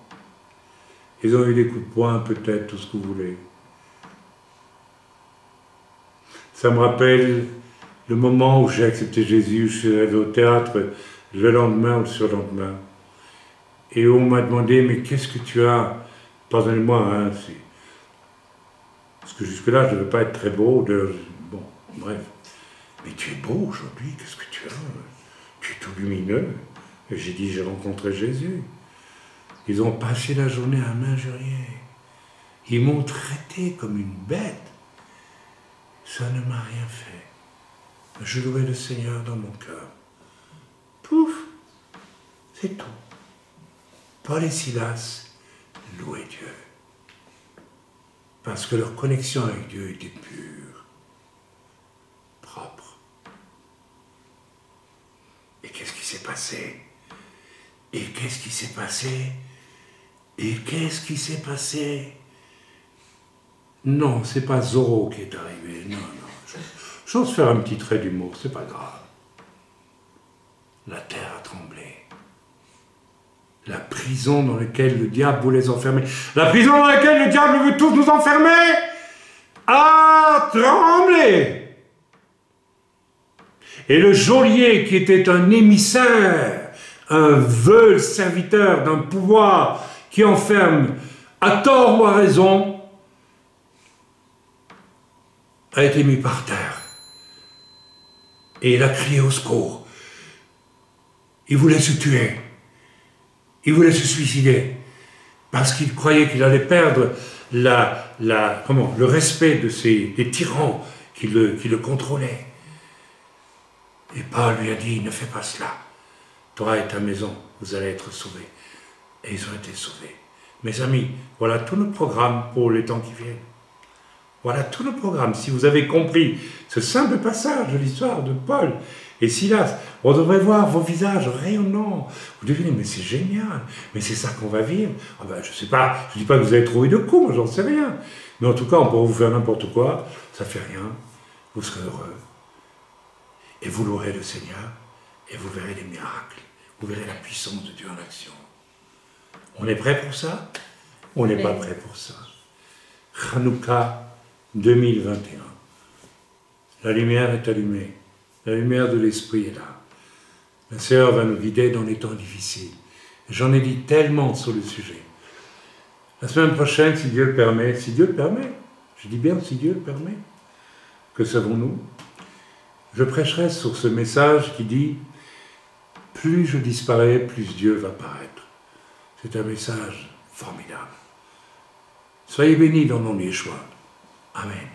Ils ont eu des coups de poing, peut-être, tout ce que vous voulez. Ça me rappelle le moment où j'ai accepté Jésus, je suis arrivé au théâtre le lendemain ou le surlendemain, et on m'a demandé, mais qu'est-ce que tu as? Pardonnez-moi, hein, parce que jusque-là, je ne devais pas être très beau, bon, bref. Mais tu es beau aujourd'hui, qu'est-ce que tu as? Tu es tout lumineux. Et j'ai dit, j'ai rencontré Jésus. Ils ont passé la journée à m'injurier. Ils m'ont traité comme une bête. Ça ne m'a rien fait. Je louais le Seigneur dans mon cœur. Pouf, c'est tout. Paul et Silas louaient Dieu. Parce que leur connexion avec Dieu était pure, propre. Et qu'est-ce qui s'est passé? Et qu'est-ce qui s'est passé? Et qu'est-ce qui s'est passé? Non, c'est pas Zorro qui est arrivé. Non, non. J'ose faire un petit trait d'humour, c'est pas grave. La terre a tremblé. La prison dans laquelle le diable voulait les enfermer, la prison dans laquelle le diable veut tous nous enfermer, a tremblé. Et le geôlier, qui était un émissaire, un veule serviteur d'un pouvoir qui enferme à tort ou à raison, a été mis par terre. Et il a crié au secours. Il voulait se tuer. Il voulait se suicider. Parce qu'il croyait qu'il allait perdre le respect des tyrans qui le contrôlaient. Et Paul lui a dit, ne fais pas cela. Toi et ta maison, vous allez être sauvés. Et ils ont été sauvés. Mes amis, voilà tout notre programme pour les temps qui viennent. Voilà tout le programme. Si vous avez compris ce simple passage de l'histoire de Paul et Silas, on devrait voir vos visages rayonnants. Vous devez dire, mais c'est génial, mais c'est ça qu'on va vivre. Ah ben, je ne sais pas, je ne dis pas que vous avez trouvé de coups, moi j'en sais rien. Mais en tout cas, on peut vous faire n'importe quoi, ça ne fait rien. Vous serez heureux. Et vous louerez le Seigneur, et vous verrez les miracles. Vous verrez la puissance de Dieu en action. On est prêt pour ça? On n'est pas prêt pour ça. Hanouka 2021. La lumière est allumée. La lumière de l'Esprit est là. La sœur va nous guider dans les temps difficiles. J'en ai dit tellement sur le sujet. La semaine prochaine, si Dieu le permet, je dis bien si Dieu le permet, que savons-nous? Je prêcherai sur ce message qui dit « Plus je disparais, plus Dieu va paraître ». C'est un message formidable. Soyez bénis dans le nom de Yeshua. Amen.